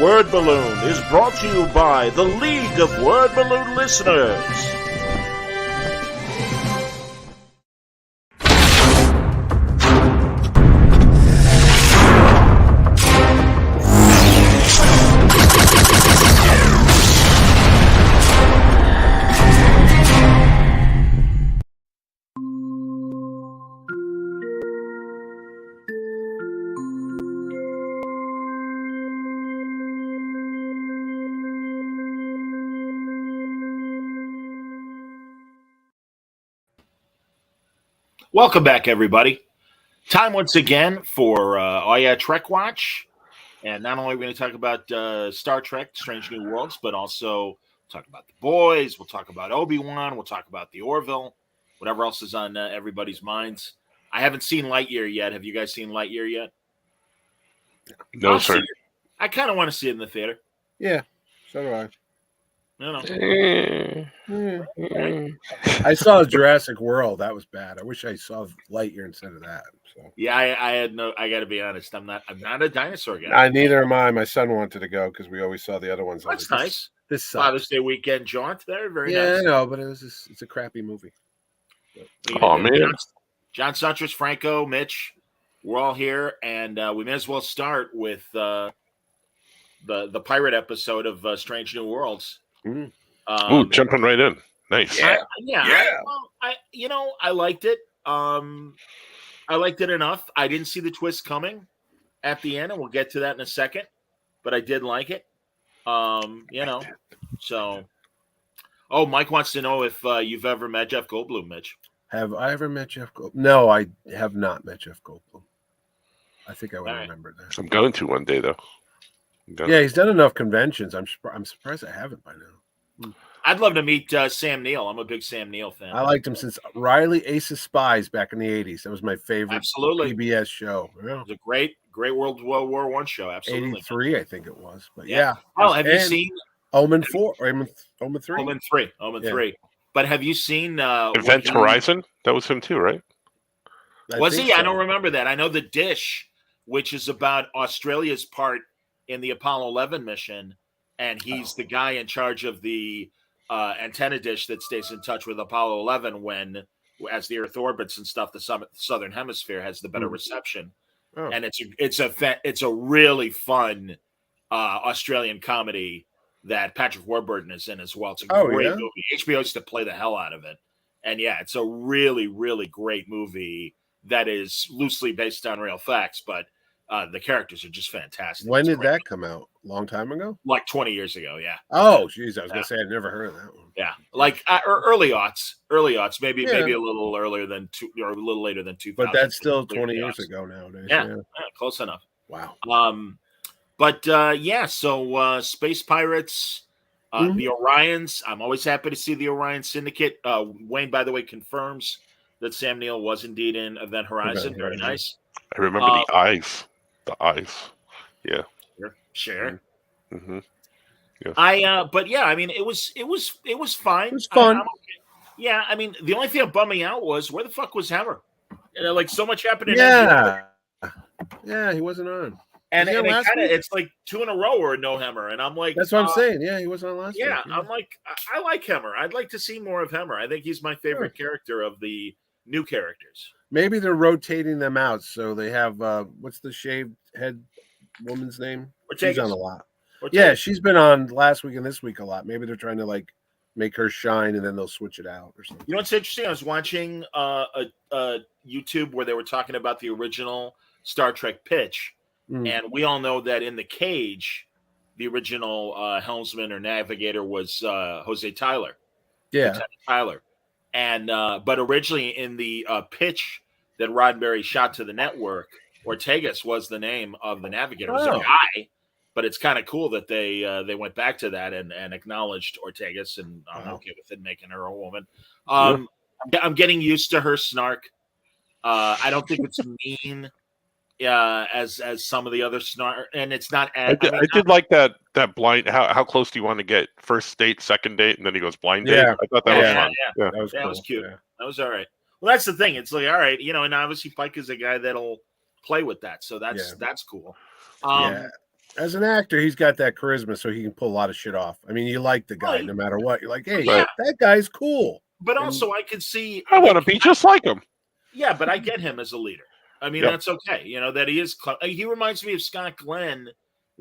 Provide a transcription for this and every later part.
Word Balloon is brought to you by the League of Word Balloon Listeners. Welcome back, everybody. Time once again for Trek Watch. And not only are we going to talk about Star Trek, Strange New Worlds, but also talk about The Boys. We'll talk about Obi-Wan. We'll talk about the Orville, whatever else is on everybody's minds. I haven't seen Lightyear yet. Have you guys seen Lightyear yet? No, sir. I kind of want to see it in the theater. Yeah, so do I. I saw Jurassic World. That was bad. I wish I saw Lightyear instead of that. So. Yeah, I got to be honest. I'm not a dinosaur guy. Neither am I. My son wanted to go because we always saw the other ones. That's nice. This Father's Day weekend jaunt there. Very nice. Yeah, I know, but it's a crappy movie. Oh man, John Suntress, Franco, Mitch, we're all here, and we may as well start with the pirate episode of Strange New Worlds. Ooh, jumping right in. Nice. I liked it. I liked it enough. I didn't see the twist coming at the end, and we'll get to that in a second. But I did like it. So. Oh, Mike wants to know if you've ever met Jeff Goldblum, Mitch. Have I ever met Jeff Goldblum? No, I have not met Jeff Goldblum. I think I would remember that. I'm going to one day though. Yeah, he's done enough conventions. I'm surprised I haven't by now. I'd love to meet Sam Neill. I'm a big Sam Neill fan. I liked him since Riley Ace of Spies back in the 80s. That was my favorite PBS show. Yeah. It was a great World War I show. Absolutely. 83, I think it was. But yeah. Oh, have you seen Omen 4 or Omen 3? Omen 3. But have you seen Event Horizon? That was him too, right? Was he? So. I don't remember that. I know The Dish, which is about Australia's part in the Apollo 11 mission, and he's the guy in charge of the antenna dish that stays in touch with Apollo 11 when, as the Earth orbits and stuff, the southern hemisphere has the better reception. Oh. And it's a really fun Australian comedy that Patrick Warburton is in as well. It's a great movie. HBO used to play the hell out of it, and yeah, it's a really, really great movie that is loosely based on real facts, but the characters are just fantastic. When did that come out? Long time ago? Like 20 years ago, yeah. Oh, geez, I was going to say I'd never heard of that one. Yeah, like early aughts, maybe a little earlier than or a little later than 2000. But that's still 20 years ago nowadays. Yeah, close enough. Wow. So Space Pirates, the Orions. I'm always happy to see the Orion Syndicate. Wayne, by the way, confirms that Sam Neill was indeed in Event Horizon. Very nice. I remember the eyes. The eyes. Yeah. Sure. Mm-hmm. Yeah. I mean, it was fine. It was fun. Yeah, I mean, the only thing that bummed me out was where the fuck was Hammer? Like so much happened in Yeah, he wasn't on. And it's like 2 in a row or no Hammer, and I'm like, that's what I'm saying. Yeah, he wasn't on last week. Yeah, I'm like, I like Hammer. I'd like to see more of Hammer. I think he's my favorite character of the new characters. Maybe they're rotating them out, so they have what's the shaved head woman's name? She's on a lot. Yeah, she's been on last week and this week a lot. Maybe they're trying to like make her shine, and then they'll switch it out or something. You know what's interesting? I was watching a YouTube where they were talking about the original Star Trek pitch, and we all know that in the cage, the original helmsman or navigator was Jose Tyler. Yeah, Lieutenant Tyler. And but originally in the pitch that Roddenberry shot to the network, Ortegas was the name of the navigator. It was a guy, but it's kind of cool that they went back to that and acknowledged Ortegas, and I'm okay with it making her a woman. I'm getting used to her snark. I don't think it's mean as some of the other snark, and it's not. I did like that blind. How close do you want to get? First date, second date, and then he goes blind date. I thought that was fun. Yeah, that was cool. That was cute. Yeah. That was all right. Well, that's the thing. It's like, all right, and obviously Pike is a guy that'll play with that, so that's cool. As an actor, he's got that charisma, so he can pull a lot of shit off. I mean, you like the guy no matter what. You're like, hey, that guy's cool. But also, I could see. I want to be just like him. Yeah, but I get him as a leader. I mean, that's okay. That he is. He reminds me of Scott Glenn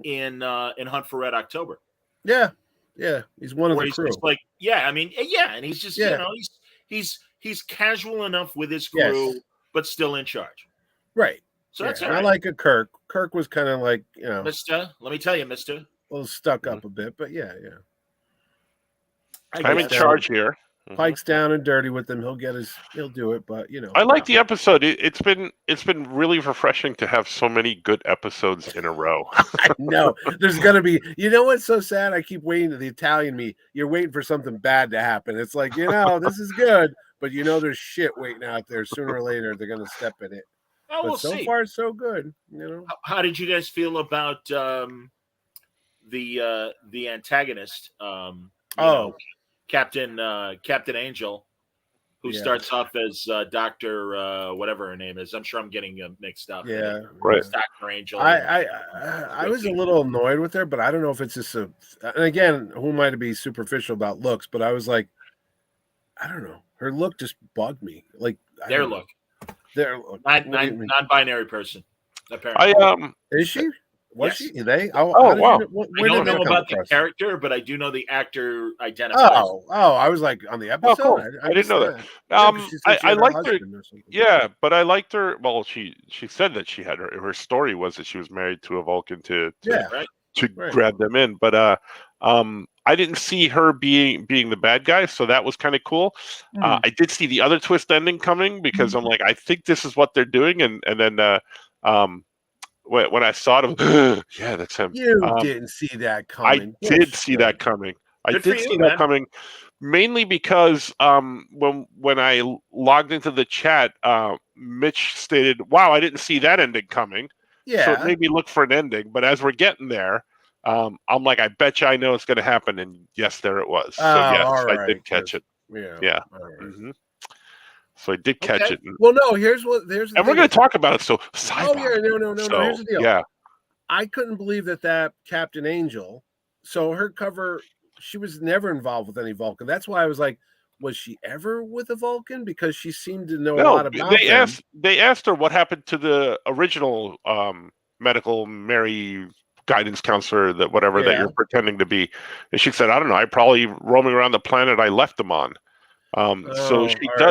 in Hunt for Red October. Yeah, he's one of the crew. Like, and he's just he's casual enough with his crew, but still in charge. Right. So that's I like a Kirk. Kirk was kind of like, Mister. Let me tell you, Mister. A little stuck up a bit, but yeah. I'm in charge here. Pike's down and dirty with him. He'll do it, but I like the episode. It's been really refreshing to have so many good episodes in a row. I know. There's gonna be. You know what's so sad? I keep waiting to the Italian me. You're waiting for something bad to happen. It's like, this is good, but there's shit waiting out there. Sooner or later, they're gonna step in it. Oh, but so far, so good. How did you guys feel about the antagonist? Captain Angel, who starts off as Dr. whatever her name is. I'm sure I'm getting mixed up. Yeah, right. Dr. Angel. I was a little annoyed with her, but I don't know if it's just and again, who am I to be superficial about looks? But I was like, I don't know. Her look just bugged me. Like their look. Non-binary person. Apparently, is she? Was she? They? Wow! I don't know about the character, but I do know the actor identifies. Oh! I was like on the episode. Oh, cool. I didn't know that. I liked her. Yeah, but I liked her. Well, she said that she had her story was that she was married to a Vulcan to grab them in, but I didn't see her being the bad guy, so that was kind of cool. I did see the other twist ending coming because I'm like, I think this is what they're doing, and then when I saw it, yeah, that's him. You didn't see that coming. I did see that coming. That coming, mainly because when I logged into the chat, Mitch stated, "Wow, I didn't see that ending coming." Yeah, so it made me look for an ending. But as we're getting there, I'm like, I bet you I know it's going to happen, and yes, there it was. So yes, I did catch it. Yeah. Mm-hmm. So I did catch it. Well, no, here's the and we're going to talk about it. So, no. Here's the deal. Yeah, I couldn't believe that Captain Angel. So her cover, she was never involved with any Vulcan. That's why I was like, was she ever with a Vulcan? Because she seemed to know a lot about them. They asked her what happened to the original medical Mary guidance counselor, that you're pretending to be, and she said, I don't know. I probably roaming around the planet I left them on. So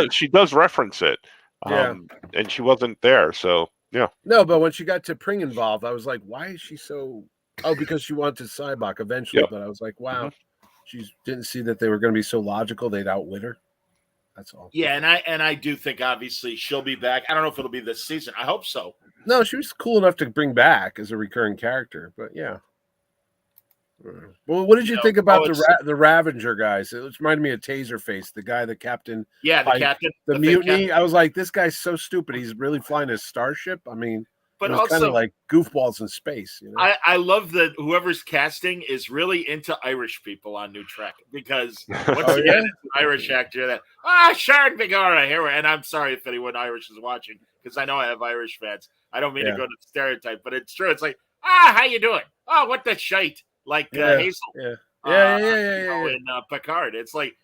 she does reference it, and she wasn't there. So yeah. No, but when she got to Pring involved, I was like, why is she so? Oh, because she wanted Cybok eventually. Yep. But I was like, wow, she didn't see that they were going to be so logical they'd outwit her. That's all. Yeah, and I do think obviously she'll be back. I don't know if it'll be this season. I hope so. No, she was cool enough to bring back as a recurring character, but yeah. Well, what did you think about the Ravager guys? It reminded me of Taserface, the guy, the captain. Yeah, the captain. The mutiny. I was like, this guy's so stupid. He's really flying a starship. I mean, but it was also kind of like goofballs in space. I love that whoever's casting is really into Irish people on New Trek, because once again, it's an Irish actor that Sharon Vigora here. And I'm sorry if anyone Irish is watching, because I know I have Irish fans. I don't mean to go to stereotype, but it's true. It's like, how you doing? Oh, what the shite? Like Hazel. In Picard. It's like,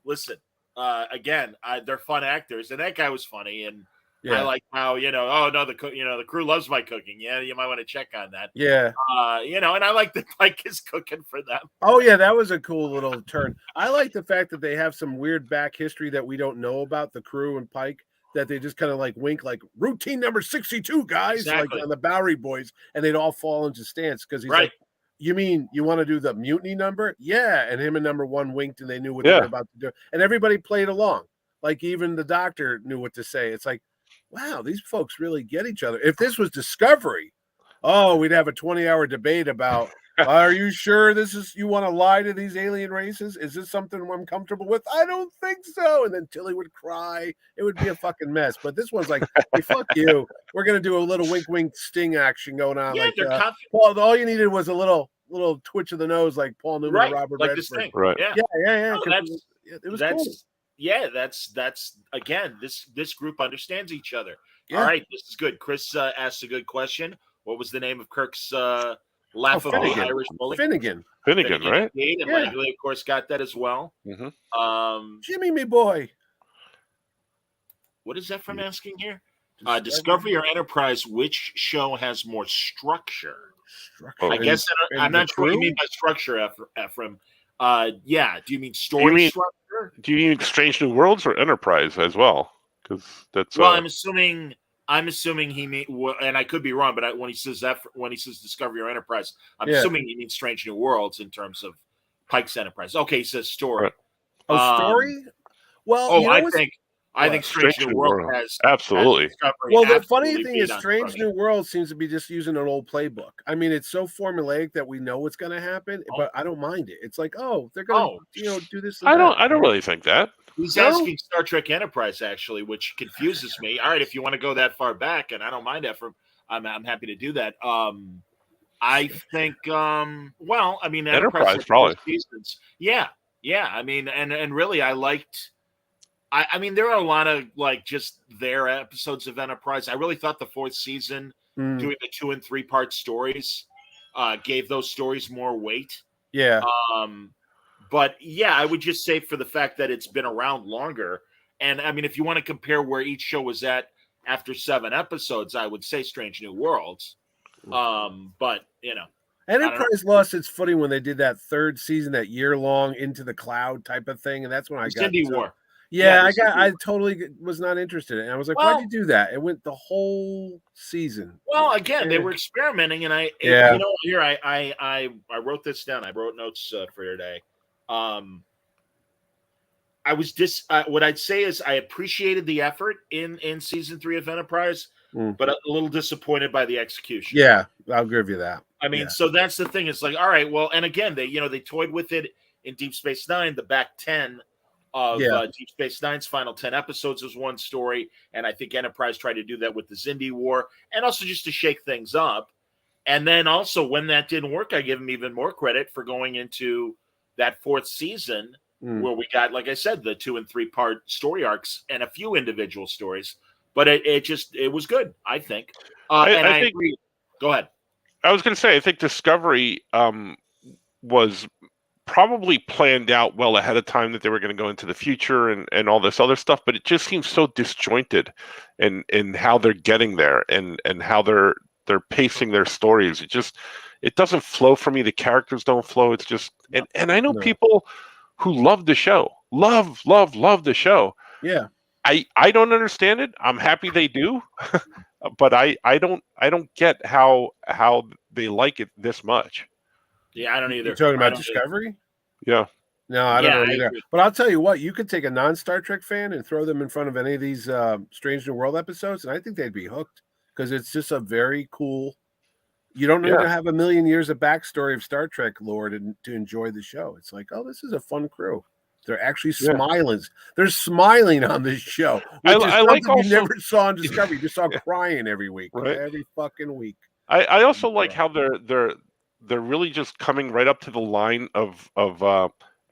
listen, again, they're fun actors, and that guy was funny, and I like how, the crew loves my cooking. Yeah, you might want to check on that. Yeah. And I like that Pike is cooking for them. Oh yeah, that was a cool little turn. I like the fact that they have some weird back history that we don't know about the crew and Pike, that they just kind of like wink, like routine number 62, guys, like on the Bowery Boys, and they'd all fall into stance because he's like, you mean you want to do the mutiny number? Yeah. And him and number one winked, and they knew what they were about to do. And everybody played along. Like even the doctor knew what to say. It's like, wow, these folks really get each other. If this was Discovery, we'd have a 20-hour debate about, are you sure you want to lie to these alien races? Is this something I'm comfortable with? I don't think so. And then Tilly would cry. It would be a fucking mess. But this one's like, hey, fuck you. We're going to do a little wink sting action going on. Yeah, like Paul, all you needed was a little twitch of the nose, like Paul Newman and Robert like Redford. Right. Yeah. It was cool. Yeah, that's again, this group understands each other. Yeah. All right, this is good. Chris asked a good question. What was the name of Kirk's laughable Irish bully. Finnegan, right? Indeed, and Langley, of course, got that as well. Mm-hmm. Jimmy, me boy. What is that from asking here? Discovery or Enterprise, which show has more structure? I guess I'm not sure what you mean by structure, Ephraim. Yeah, do you mean story structure? Do you mean Strange New Worlds or Enterprise as well? Because that's I'm assuming he mean, and I could be wrong, but when he says Discovery or Enterprise, I'm assuming he means Strange New Worlds in terms of Pike's Enterprise. Okay, he says story. Right. Story? Well, I think Strange New World has absolutely. The funny thing is, Strange New World seems to be just using an old playbook. I mean, it's so formulaic that we know what's going to happen, but I don't mind it. It's like, they're going to, do this. I don't really think that. He's asking Star Trek Enterprise actually, which confuses me. All right, if you want to go that far back, and I don't mind that, I'm happy to do that. I think, Enterprise probably. Seasons. Yeah. I mean, and really, I liked. I mean, there are a lot of just their episodes of Enterprise. I really thought the fourth season, doing the 2 and 3 part stories, gave those stories more weight. Yeah. But yeah, I would just say for the fact that it's been around longer, and I mean, if you want to compare where each show was at after 7 episodes, I would say Strange New Worlds. But Enterprise lost its footing when they did that 3rd season, that year-long Into the Cloud type of thing, and that's when I got Cindy War. Yeah, I totally was not interested in it. I was like, why'd you do that? It went the whole season. Well, again, they were experimenting, and I wrote this down. I wrote notes for today. I was what I'd say is I appreciated the effort in season 3 of Enterprise, but a little disappointed by the execution. Yeah, I'll give you that. I mean, so that's the thing. It's like, all right, well, and again, they toyed with it in Deep Space Nine, the back 10 of Deep Space Nine's final 10 episodes was one story, and I think Enterprise tried to do that with the Xindi War, and also just to shake things up. And then also, when that didn't work, I give them even more credit for going into that 4th season where we got, like I said, the 2 and 3 part story arcs and a few individual stories. But it was good, I think. I think, agree. Go ahead. I was going to say, I think Discovery was probably planned out well ahead of time that they were going to go into the future and all this other stuff, but it just seems so disjointed in how they're getting there and how they're pacing their stories. It doesn't flow for me. The characters don't flow. It's just and I know people who love the show, love the show. Yeah. I don't understand it. I'm happy they do, but I don't get how they like it this much. Yeah, I don't either. You're talking about Discovery? Yeah. No, I don't know either. But I'll tell you what, you could take a non-Star Trek fan and throw them in front of any of these Strange New World episodes, and I think they'd be hooked because it's just a very cool. You don't need to have a million years of backstory of Star Trek lore to enjoy the show. It's like, this is a fun crew. They're actually smiling. They're smiling on this show. Which I like also, you never saw on Discovery. You just saw crying every week, every fucking week. I also like how they're really just coming right up to the line of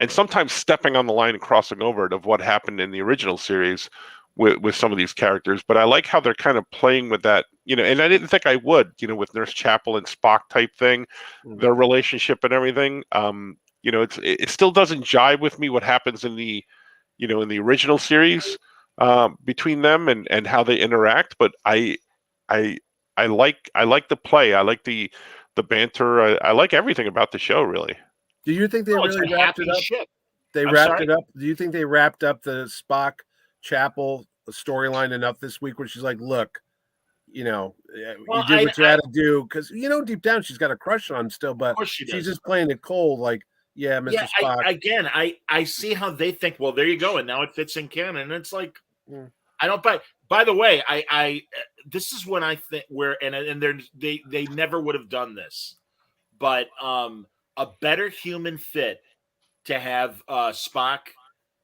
and sometimes stepping on the line and crossing over it of what happened in the original series with some of these characters. But I like how they're kind of playing with that, and I didn't think I would, with Nurse Chapel and Spock type thing, their relationship and everything. It still doesn't jive with me what happens in the original series between them and how they interact. But I like the play. I like the banter. I like everything about the show, really. Do you think they really wrapped it up? They wrapped it up. Do you think they wrapped up the Spock Chapel storyline enough this week where she's like, look, you did what you had to do? Because, deep down she's got a crush on him still, but she's just playing it cold like, yeah, Mr. Spock. I see how they think, well, there you go, and now it fits in canon. And it's like, I don't buy. By the way, this is when I think they never would have done this, but a better human fit to have Spock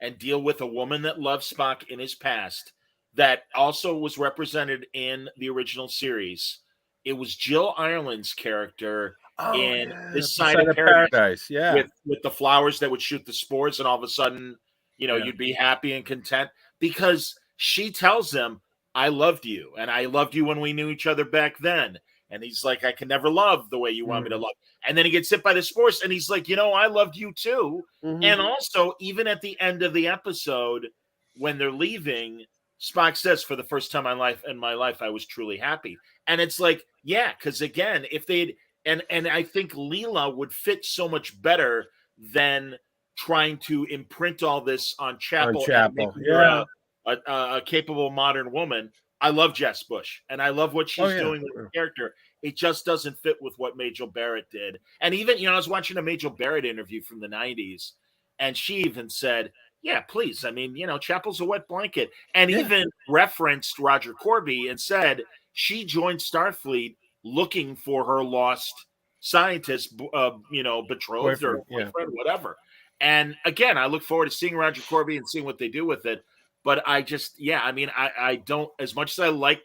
and deal with a woman that loves Spock in his past that also was represented in the original series. It was Jill Ireland's character in This Side of Paradise. Yeah, with the flowers that would shoot the spores, and all of a sudden, you'd be happy and content because she tells him, I loved you, and I loved you when we knew each other back then. And he's like, I can never love the way you want me to love. And then he gets hit by the Spores, and he's like, I loved you too. And also, even at the end of the episode, when they're leaving, Spock says, for the first time in my life, I was truly happy. And it's like, yeah, because again, if they'd and I think Leela would fit so much better than trying to imprint all this on Chapel. And make her a capable modern woman. I love Jess Bush, and I love what she's doing with the character. It just doesn't fit with what Majel Barrett did. And even, I was watching a Majel Barrett interview from the 90s, and she even said, yeah, please. I mean, Chapel's a wet blanket. And even referenced Roger Corby and said she joined Starfleet looking for her lost scientist, betrothed or boyfriend, whatever. And again, I look forward to seeing Roger Corby and seeing what they do with it. But I just, I don't, as much as I like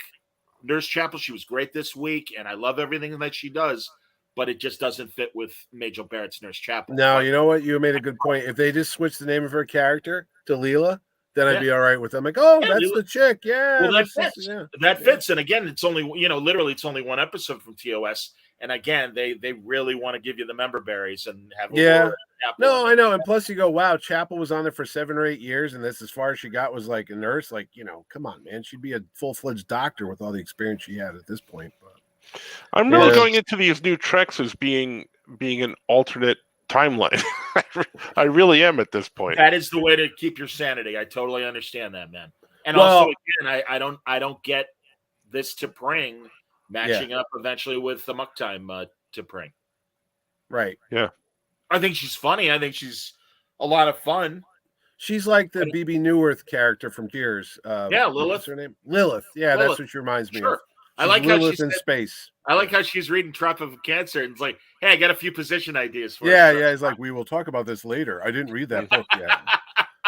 Nurse Chapel, she was great this week, and I love everything that she does, but it just doesn't fit with Majel Barrett's Nurse Chapel. No, you know what? You made a good point. If they just switched the name of her character to Leela, then I'd be all right with them. Like, that's Leela. The chick. Yeah. Well, that fits. That fits. And again, it's only, literally it's only one episode from TOS. And again, they really want to give you the member berries and have No, I know. And plus you go, wow, Chapel was on there for 7 or 8 years, and that's as far as she got was like a nurse. Like, come on, man. She'd be a full-fledged doctor with all the experience she had at this point. But I'm really going into these new Treks as being an alternate timeline. I really am at this point. That is the way to keep your sanity. I totally understand that, man. And also, again, I don't get this T'Pring matching up eventually with the Muck Time T'Pring. Right. Yeah. I think she's funny. I think she's a lot of fun. She's like the BB Newirth character from Cheers. Lilith. What's her name? Lilith. Yeah, Lilith. That's what she reminds me of. I like Lilith how she's in space. I like how she's reading Tropic of Cancer and it's like, hey, I got a few position ideas for you. Yeah, it's like, we will talk about this later. I didn't read that book yet.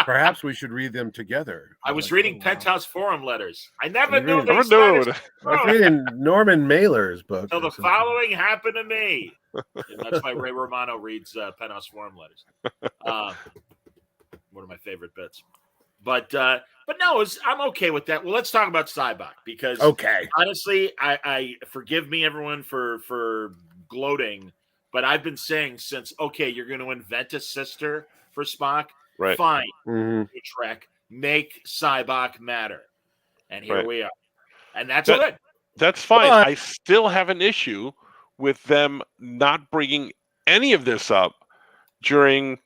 Perhaps we should read them together. I was reading Penthouse Forum letters. I never knew. I was reading Norman Mailer's book. So the following happened to me. And that's why Ray Romano reads Penthouse Forum letters. One of my favorite bits. But no, I'm okay with that. Well, let's talk about Sybok because honestly, I forgive me everyone for gloating, but I've been saying since you're going to invent a sister for Spock. Right. Fine. Trek, make Sybok matter. And here we are. And that's good. That's fine. But I still have an issue with them not bringing any of this up during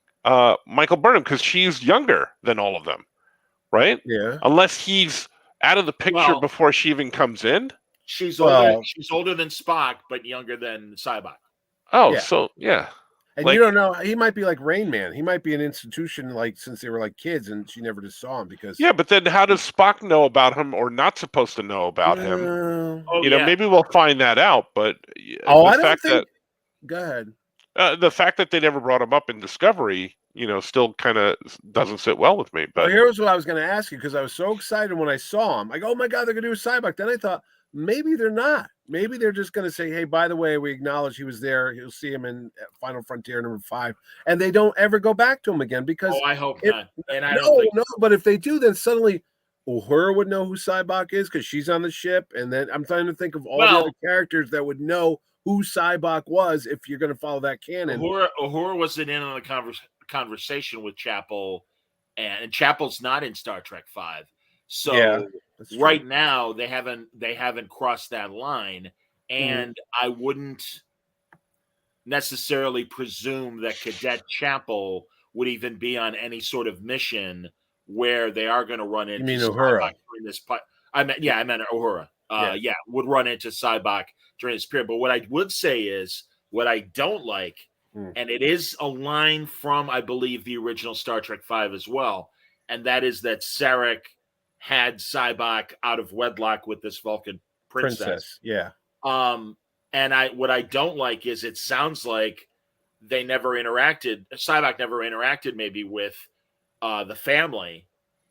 Michael Burnham because she's younger than all of them. Right? Yeah. Unless he's out of the picture before she even comes in. She's older. She's older than Spock, but younger than Sybok. Oh, so yeah. And you don't know, he might be like Rain Man. He might be an institution since they were like kids and she never just saw him because but then how does Spock know about him or not supposed to know about him? Maybe we'll find that out, but go ahead. The fact that they never brought him up in Discovery, still kind of doesn't sit well with me. But here's what I was going to ask you because I was so excited when I saw him. Like, oh my God, they're going to do a Sybok. Then I thought maybe they're not. Maybe they're just going to say, hey, by the way, we acknowledge he was there. You'll see him in Final Frontier #5. And they don't ever go back to him again because I hope not. And I don't think but if they do, then suddenly Uhura would know who Sybok is because she's on the ship. And then I'm trying to think of all the other characters that would know who Sybok was if you're going to follow that canon. Uhura wasn't in on the conversation with Chapel, and Chapel's not in Star Trek V. So right now they haven't crossed that line, and I wouldn't necessarily presume that Cadet Chapel would even be on any sort of mission where they are going to run into Uhura during this. I meant Uhura. Would run into Sybok during this period. But what I would say is what I don't like, and it is a line from, I believe, the original Star Trek V as well, and that is that Sarek had Sybok out of wedlock with this Vulcan princess. Yeah. And what I don't like is it sounds like they never interacted. Sybok never interacted maybe with the family.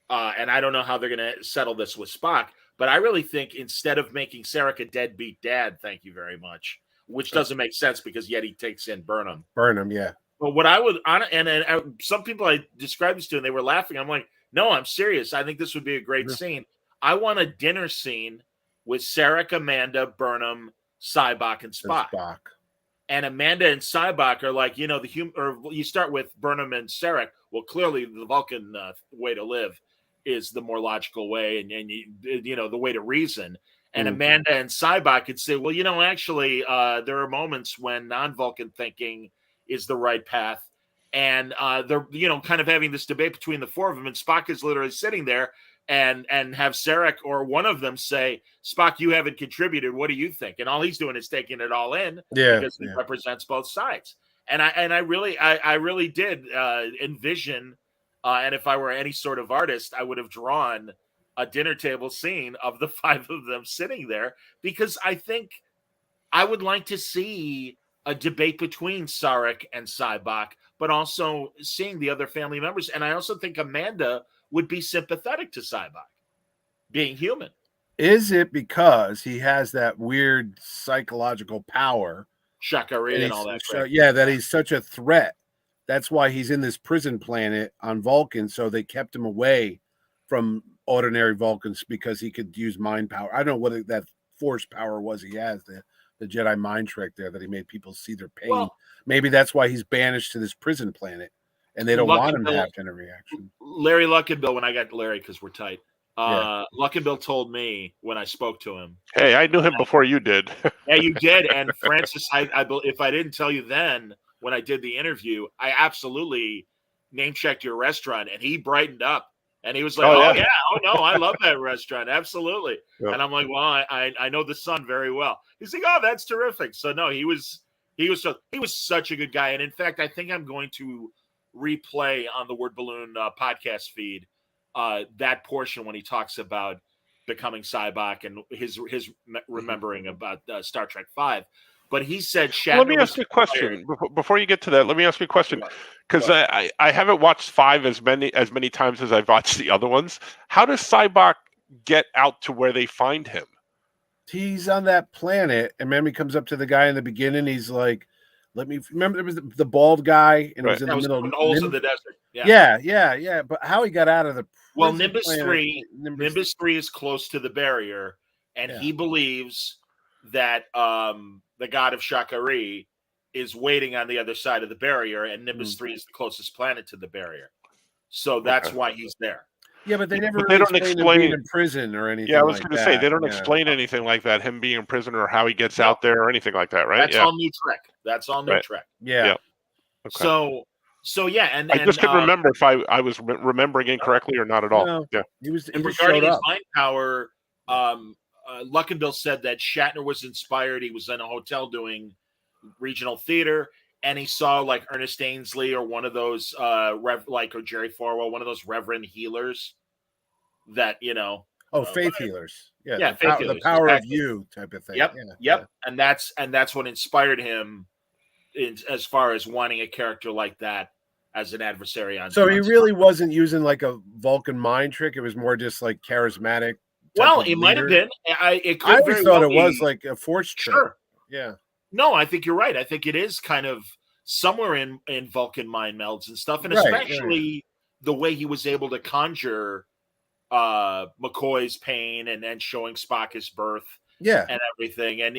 And I don't know how they're going to settle this with Spock. But I really think instead of making Sarek a deadbeat dad, thank you very much, which doesn't make sense because yet he takes in Burnham. Yeah. But what I would, and some people I described this to, and they were laughing. I'm like, no, I'm serious. I think this would be a great scene. I want a dinner scene with Sarek, Amanda, Burnham, Sybok and Spock. And Amanda and Sybok are like, or you start with Burnham and Sarek. Well, clearly the Vulcan way to live is the more logical way, and the way to reason. And Amanda and Sybok could say, well, actually, there are moments when non-Vulcan thinking is the right path. And they're, kind of having this debate between the four of them. And Spock is literally sitting there and have Sarek or one of them say, Spock, you haven't contributed. What do you think? And all he's doing is taking it all in because he represents both sides. And I really did envision, and if I were any sort of artist, I would have drawn a dinner table scene of the five of them sitting there, because I think I would like to see a debate between Sarek and Sybok, but also seeing the other family members. And I also think Amanda would be sympathetic to Sybok being human. Is it because he has that weird psychological power, Shakari and all that crap? Yeah, that he's such a threat. That's why he's in this prison planet on Vulcan, so they kept him away from ordinary Vulcans because he could use mind power. I don't know what that force power was he has, the Jedi mind trick there that he made people see their pain. Well, maybe that's why he's banished to this prison planet, and they don't want him to have any reaction. Larry Luckenbill, when I got Larry, because we're tight, Luckenbill told me when I spoke to him. Hey, I knew him before you did. Yeah, you did. And Francis, if I didn't tell you then when I did the interview, I absolutely name-checked your restaurant, and he brightened up. And he was like, oh no, I love that restaurant. Absolutely. Yeah. And I'm like, well, I know the son very well. He's like, oh, that's terrific. So no, he was such a good guy. And in fact, I think I'm going to replay on the Word Balloon podcast feed that portion when he talks about becoming Sybok and his remembering about Star Trek V. But he said Shatner. Let me ask you a question before you get to that. Let me ask you a question, because I haven't watched 5 as many times as I've watched the other ones. How does Sybok get out to where they find him? He's on that planet, and then he comes up to the guy in the beginning. He's like, "Let me remember." There was the bald guy, and it was in the middle of holes in the desert. Yeah. But how he got out of the Nimbus 3 is close to the barrier, and he believes that the god of Shakari is waiting on the other side of the barrier, and Nimbus 3 is the closest planet to the barrier. So that's why he's there. Yeah, but they never don't explain being in prison or anything. Yeah, I was going to say they don't explain anything like that, him being in prison or how he gets out there or anything like that, right? That's all new Trek. Yeah. Okay. So yeah, and I just couldn't remember if I was remembering incorrectly or not at all. No, yeah, he was. And regarding his mind power, Luckenbill said that Shatner was inspired. He was in a hotel doing regional theater, and he saw like Ernest Ainsley or one of those or Jerry Falwell, one of those reverend healers that faith healers. Yeah, faith healers. The power of you type of thing. Yep. And that's what inspired him as far as wanting a character like that as an adversary on. So he really wasn't using like a Vulcan mind trick. It was more just like charismatic. Well, it might have been. I always thought it was like a force trick. Sure. Yeah. No, I think you're right. I think it is kind of somewhere in Vulcan mind melds and stuff, and especially the way he was able to conjure McCoy's pain and then showing Spock his birth, and everything. And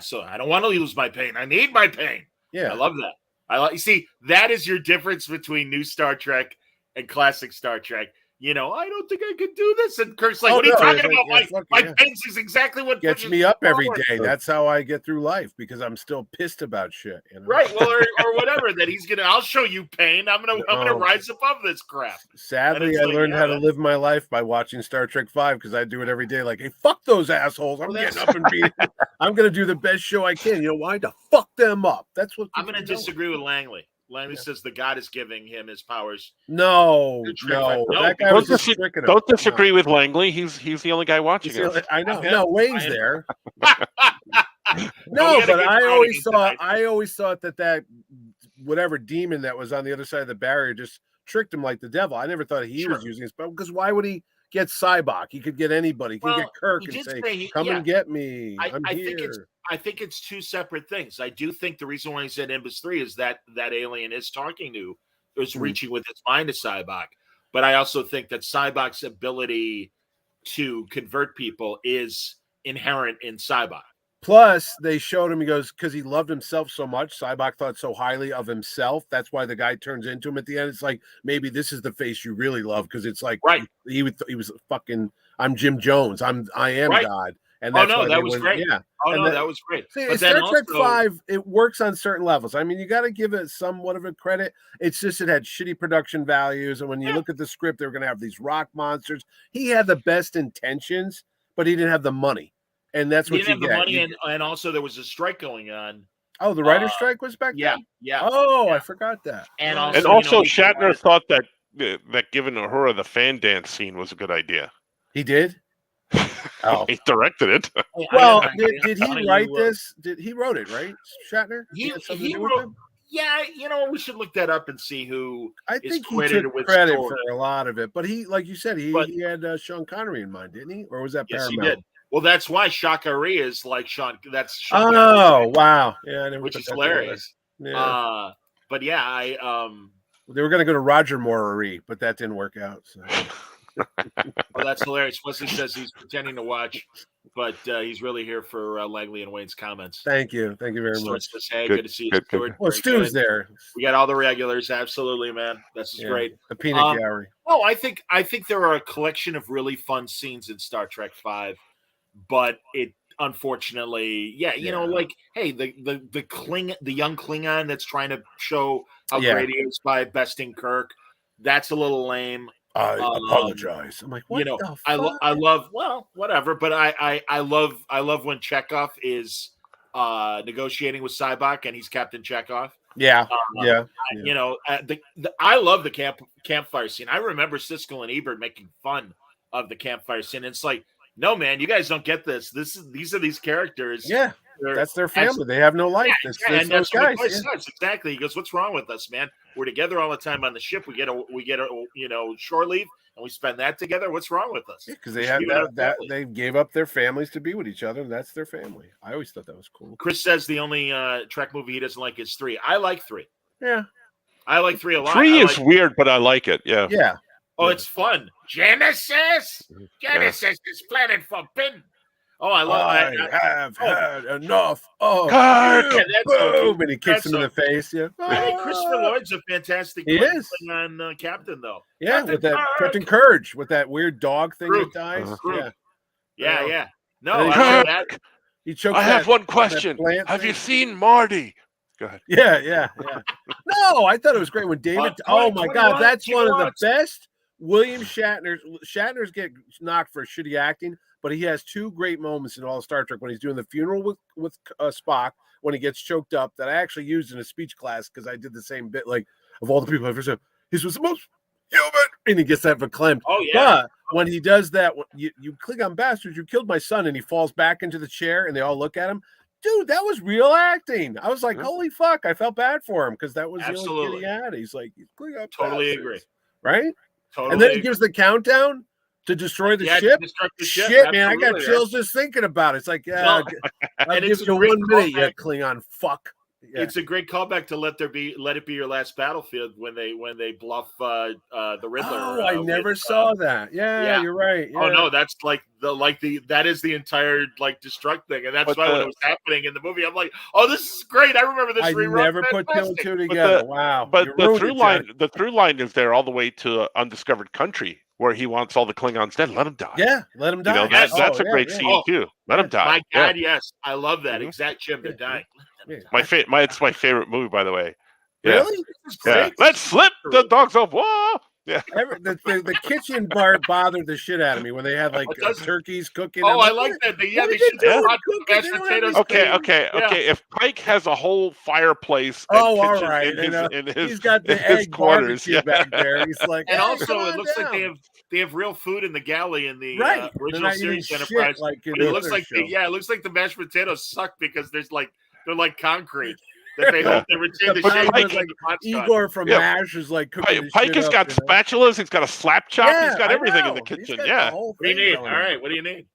so I don't want to lose my pain. I need my pain. Yeah, I love that. You see, that is your difference between new Star Trek and classic Star Trek. I don't think I could do this. And Kirk's like, what are you talking about? My pains is exactly what gets me up every day. That's how I get through life, because I'm still pissed about shit. Right. Well, or whatever, that I'll show you pain. I'm gonna rise above this crap. Sadly, I learned how to live my life by watching Star Trek V, because I do it every day. Like, hey, fuck those assholes. I'm getting up and beating. I'm going to do the best show I can. You know why? To fuck them up. That's what I'm going to disagree with Langley. Langley says the God is giving him his powers. No. That guy was just tricking him. Don't disagree with Langley. He's the only guy watching it. I know. No, Wayne's there. No, but I always thought that whatever demon that was on the other side of the barrier just tricked him like the devil. I never thought he was using his spell, because why would he get Sybok? He could get anybody. He could get Kirk and say, come and get me. I'm here. I think it's two separate things. I do think the reason why he said Nimbus 3 is that alien is talking to, is reaching with its mind to Sybok. But I also think that Sybok's ability to convert people is inherent in Sybok. Plus, they showed him. He goes because he loved himself so much. Cyborg thought so highly of himself. That's why the guy turns into him at the end. It's like maybe this is the face you really love because it's like he was fucking. I'm Jim Jones. I am God. And that's that was great. Yeah. That was great. See, but Star Trek 5, it works on certain levels. I mean, you got to give it somewhat of a credit. It's just it had shitty production values, and when you look at the script, they were going to have these rock monsters. He had the best intentions, but he didn't have the money. And that's what you get. He didn't have the money, and also there was a strike going on. Oh, the writer's strike was back then? Yeah. Oh, I forgot that. And also Shatner thought that giving Uhura the fan dance scene was a good idea. He did? Oh. He directed it. Well, did he write this? He wrote it, right? Shatner? He wrote. Yeah, we should look that up and see who. I think he took credit for a lot of it, but he, like you said, he had Sean Connery in mind, didn't he? Or was that Paramount? Yes, he did. Well, that's why Shakari is like Sean. That's Sean. Oh, wow! Yeah, which is hilarious. Yeah. But yeah, they were going to go to Roger Moore, but that didn't work out. So. Well, that's hilarious. Wesley says he's pretending to watch, but he's really here for Langley and Wayne's comments. Thank you very much. Says, hey, good to see you, Stuart. Well, Stu's there. We got all the regulars. Absolutely, man. This is great. The peanut gallery. Oh, I think there are a collection of really fun scenes in Star Trek V, but it unfortunately, like, hey, the young Klingon that's trying to show how great he is by besting Kirk. That's a little lame. I apologize. I'm like, what the fuck? I love whatever, but I love when Chekhov is negotiating with Sybok and he's Captain Chekhov. Yeah. I love the campfire scene. I remember Siskel and Ebert making fun of the campfire scene. It's like, no, man, you guys don't get this. These are these characters. Yeah. That's their family. They have no life. And that's what guys. Exactly. He goes, "What's wrong with us, man? We're together all the time on the ship. We get a shore leave, and we spend that together. What's wrong with us?" Because they have that they gave up their families to be with each other, and that's their family. I always thought that was cool. Chris says the only Trek movie he doesn't like is 3. I like 3. Yeah, I like 3 a lot. 3 is weird, but I like it. Yeah. Yeah. Oh, it's fun. Genesis is planet forbidden. Oh, I have had enough of boom, and he kicks him in the face. Yeah, I think Christopher Lloyd's a fantastic. He is on Captain though. Yeah, with that Captain Courage with that weird dog thing that dies. Yeah. No, I that. He choked. I have one question. Have you seen Marty? Go ahead. Yeah. No, I thought it was great when David. Oh my God, that's one of the best. William Shatner's get knocked for shitty acting, but he has 2 great moments in all of Star Trek when he's doing the funeral with Spock when he gets choked up that I actually used in a speech class because I did the same bit. Like, of all the people I've ever said, he was the most human, and he gets that verklempt. Oh yeah. But when he does that, you Klingon bastards, you killed my son, and he falls back into the chair, and they all look at him. Dude, that was real acting. I was like, holy fuck, I felt bad for him because that was the only kid he had. He's like, totally agree, right? Totally. And then he gives the countdown to destroy the ship. Shit, man, I got chills just thinking about it. It's like, I'll give you 1 minute, you Klingon fuck. Yeah. It's a great callback to Let It Be Your Last Battlefield when they bluff the Riddler. Oh, I never saw that. Yeah, you're right. Yeah. Oh no, that's that is the entire destruct thing, and that's why when it was happening in the movie, I'm like, oh, this is great. I remember this. I never put 2 and 2 together. Wow. But the through line is there all the way to Undiscovered Country, where he wants all the Klingons dead. Let him die. Yeah, let him die. That's a great scene too. Let him die. My God, yes, I love that exact Jim. They're dying. It's my favorite movie, by the way. Yeah. Really? Yeah. Let's flip the dogs off. Whoa! Yeah. The kitchen bar bothered the shit out of me when they had turkeys cooking. Oh, I like that. They should do mashed potatoes. Okay. If Pike has a whole fireplace, all right, in his he's got the egg quarters back there. He's like, and also it looks like they have real food in the galley in the original series Enterprise. It looks like it looks like the mashed potatoes suck because they're like concrete. That they retain the shape. Igor from MASH is like cooking. Pike has got spatulas. He's got a slap chop. He's got everything in the kitchen. Yeah. What do you need? All right. What do you need?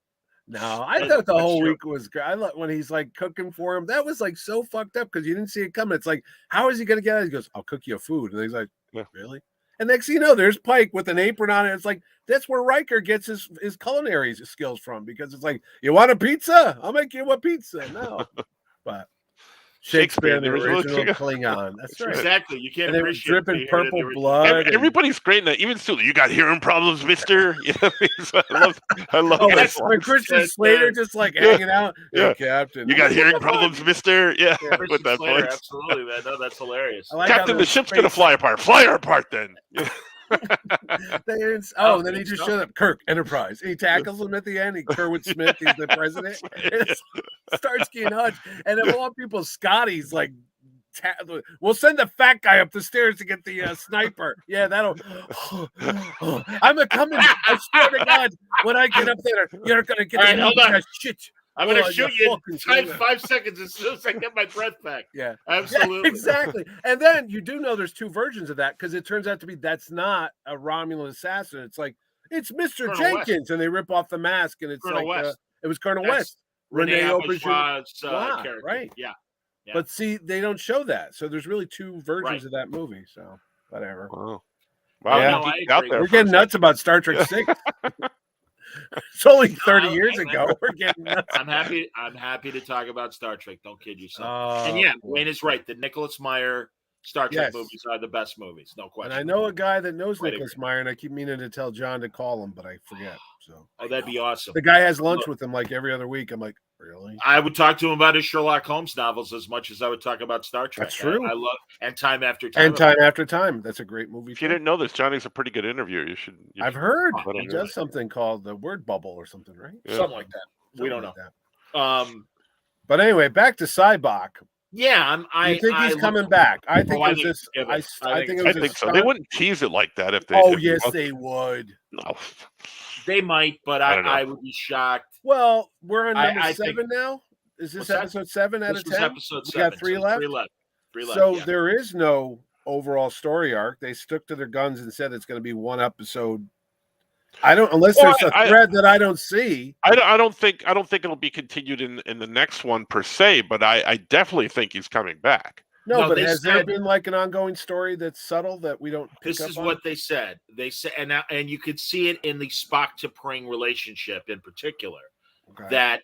No, I thought the whole week was good. I love when he's cooking for him. That was so fucked up because you didn't see it coming. It's like, how is he going to get it? He goes, "I'll cook you food," and he's like, "Really?" And next thing you know, there's Pike with an apron on it. It's like, that's where Riker gets his culinary skills from, because it's like, you want a pizza? I'll make you a pizza. No. But Shakespeare, the original Klingon. That's right. Exactly. You can't appreciate dripping purple blood. Everybody's great in that. Even still, you got hearing problems, mister? I love that. When Christian Slater just like hanging out. Yeah, Captain. You got hearing problems, mister? Yeah, with that Slater, voice. Absolutely, man. No, that's hilarious. Captain, the ship's going to fly apart. Fly her apart then. Then he just showed up. Kirk, Enterprise. He tackles him at the end. Kerwin Smith, he's the president. Starsky and Hutch. And of all people, Scotty's like, we'll send the fat guy up the stairs to get the sniper. Yeah, that'll. I'm a coming. I swear to God, when I get up there, you're gonna get that shit. I'm going to shoot you in 5 seconds as soon as I get my breath back. Yeah, absolutely. Yeah, exactly. And then you do know there's 2 versions of that, because it turns out to be that's not a Romulan assassin. It's like, it's Mr. Colonel Jenkins. West. And they rip off the mask, and it's Colonel like West. It was Colonel West. Renee Auberjonois' character. Right. Yeah. But see, they don't show that. So there's really 2 versions of that movie. So whatever. Wow. Yeah. We're getting nuts about Star Trek 6. It's only 30 years ago. We're getting nuts. I'm happy to talk about Star Trek. Don't kid yourself. And yeah, Wayne is right. The Nicholas Meyer Star Trek movies are the best movies, no question. And I know a guy that knows Nicholas Meyer, and I keep meaning to tell John to call him, but I forget. So that'd be awesome. The guy has lunch with him like every other week. I'm like, really? I would talk to him about his Sherlock Holmes novels as much as I would talk about Star Trek. That's true. I love and Time After Time. And Time After Time. That's a great movie. If you didn't know this, Johnny's a pretty good interviewer. I've heard he does something called the Word Bubble or something, right? Yeah. Something like that. We don't know. But anyway, back to Cybok. Yeah, I think he's coming back. I think it was this. I think so. They wouldn't tease it like that if they. Oh yes, they would. No, they might, but I would be shocked. Well, we're on number 7 now. Is this episode 7 out of 10? Episode 7. We got 3 left. 3 left. So there is no overall story arc. They stuck to their guns and said it's going to be 1 episode. Unless there's a thread that I don't see. I don't think it'll be continued in the next one per se, but I definitely think he's coming back. No, but has there been like an ongoing story that's subtle that we don't pick This is what they said. They said, and you could see it in the Spock to Pring relationship in particular, that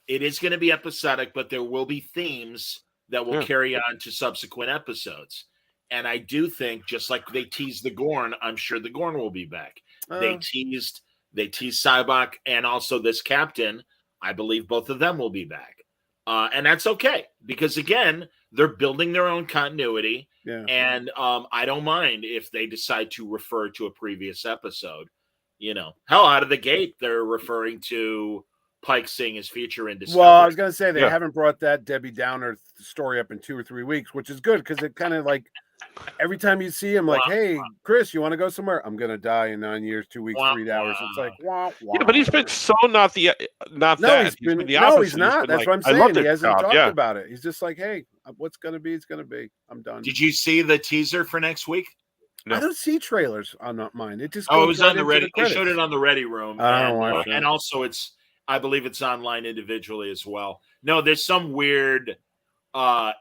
it is going to be episodic, but there will be themes that will carry on to subsequent episodes. And I do think, just like they teased the Gorn, I'm sure the Gorn will be back. They teased Sybok and also this captain. I believe both of them will be back. And that's okay, because again, they're building their own continuity. Yeah. And I don't mind if they decide to refer to a previous episode. Hell, out of the gate, they're referring to Pike seeing his future in Discovery. Well, I was going to say they haven't brought that Debbie Downer story up in 2 or 3 weeks, which is good, because it kind of like every time you see him, like, hey, Chris, you want to go somewhere? I'm going to die in 9 years, 2 weeks, 3 hours. It's like, Yeah, but he's been so not that. He's been the opposite. No, he's not. That's what I'm saying. He hasn't talked about it. He's just like, hey, what's going to be, it's going to be. I'm done. Did you see the teaser for next week? No. I don't see trailers on mine. It just it was on the Ready. They showed it on the Ready Room. And also I believe it's online individually as well. No, there's some weird. To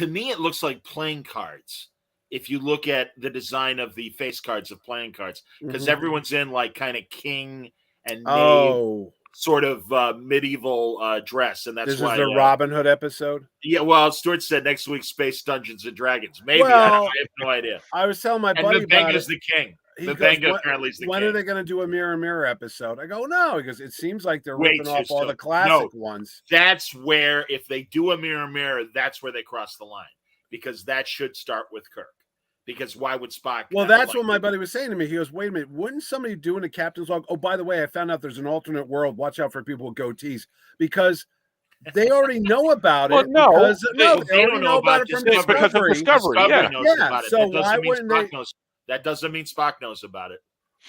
me, it looks like playing cards. If you look at the design of the face cards of playing cards, because everyone's in like kind of king and knave sort of medieval dress, and that's why this is the Robin Hood episode. Yeah, well, Stuart said next week Space Dungeons and Dragons. Maybe I have no idea. I was telling my buddy about the king. Apparently is the king. When are they going to do a Mirror episode? I go, no, because it seems like they're ripping off all the classic ones. That's where, if they do a Mirror, that's where they cross the line, because that should start with Kirk. Because why would Spock? Well, that's what my buddy was saying to me. He goes, wait a minute, wouldn't somebody do in a captain's log? Oh, by the way, I found out there's an alternate world. Watch out for people with goatees, because they already know about it. Well, they don't know about it from Discovery. Because of Discovery. So why wouldn't they? That doesn't mean Spock knows about it.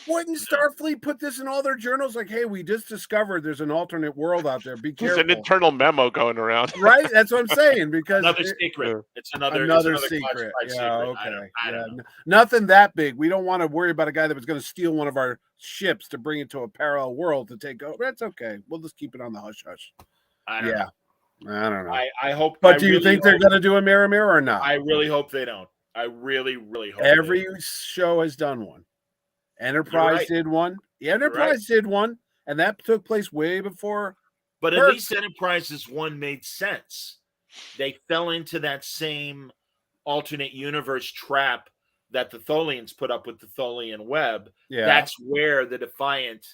Wouldn't Starfleet put this in all their journals? Like, hey, we just discovered there's an alternate world out there. Be careful. There's an internal memo going around. Right? That's what I'm saying. Because another secret. It's another secret. Yeah, okay. I don't know. Nothing that big. We don't want to worry about a guy that was going to steal one of our ships to bring it to a parallel world to take over. That's okay. We'll just keep it on the hush hush. I don't know. I don't know. I hope. But do you think they're going to do a mirror or not? I really hope they don't. I really, really hope every show has done one. Enterprise did one. The Enterprise did one, and that took place way before. But at least Enterprise's one made sense. They fell into that same alternate universe trap that the Tholians put up with the Tholian web. Yeah. That's where the Defiant,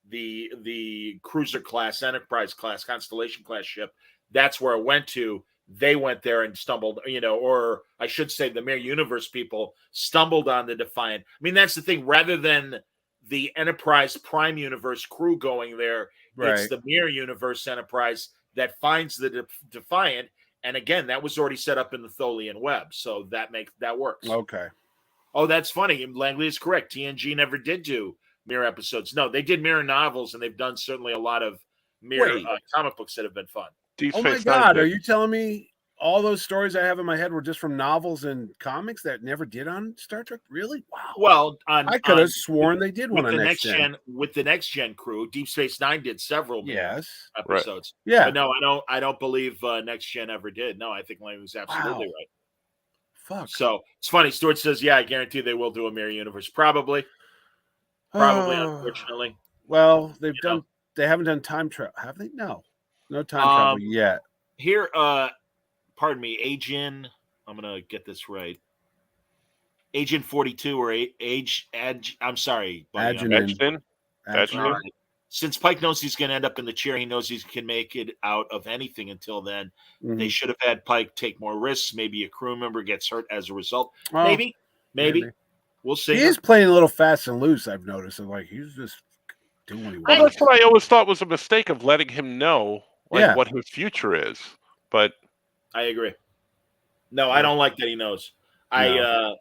the cruiser class, Enterprise class, Constellation class ship, that's where it went to. They went there and stumbled, or I should say the Mirror Universe people stumbled on the Defiant. I mean, that's the thing. Rather than the Enterprise Prime Universe crew going there, it's the Mirror Universe Enterprise that finds the Defiant. And again, that was already set up in the Tholian web. So that works. Okay. Oh, that's funny. Langley is correct. TNG never did do Mirror episodes. No, they did Mirror novels, and they've done certainly a lot of Mirror comic books that have been fun. Oh my God, are you telling me all those stories I have in my head were just from novels and comics that never did on Star Trek? Really? Wow. Well, I could have sworn they did one on Next Gen. With the Next Gen crew, Deep Space Nine did several episodes. Right. Yeah. But no, I don't believe Next Gen ever did. No, I think Langley was absolutely right. Fuck. So it's funny. Stuart says, "Yeah, I guarantee they will do a Mirror Universe. Probably, unfortunately. Well, they haven't done time travel, have they? No time travel yet. Here, pardon me, Agent. I'm gonna get this right. Agent 42 or I'm sorry, Agent. Since Pike knows he's going to end up in the chair, he knows he can make it out of anything until then. Mm-hmm. They should have had Pike take more risks. Maybe a crew member gets hurt as a result. Maybe. We'll see. He is playing a little fast and loose, I've noticed. Like he's just doing what he wants. That's what I always thought was a mistake of letting him know what his future is. But I agree. No, I don't like that he knows. No.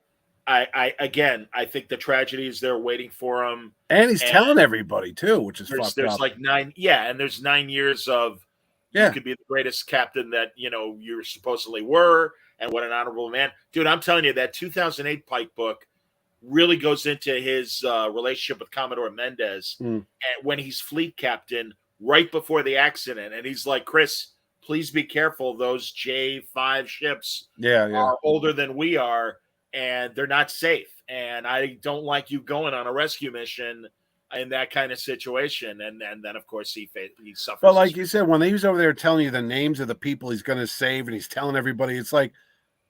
I think the tragedy is they're waiting for him, and he's telling everybody too, which is fucked there's up. Like 9, and there's 9 years of you could be the greatest captain that you supposedly were, and what an honorable man, dude. I'm telling you, that 2008 Pike book really goes into his relationship with Commodore Mendez, and when he's fleet captain right before the accident, and he's like, Chris, please be careful. Those J5 ships are older than we are. And they're not safe. And I don't like you going on a rescue mission in that kind of situation. And then, of course, he suffers. But like you said, when he was over there telling you the names of the people he's going to save and he's telling everybody, it's like,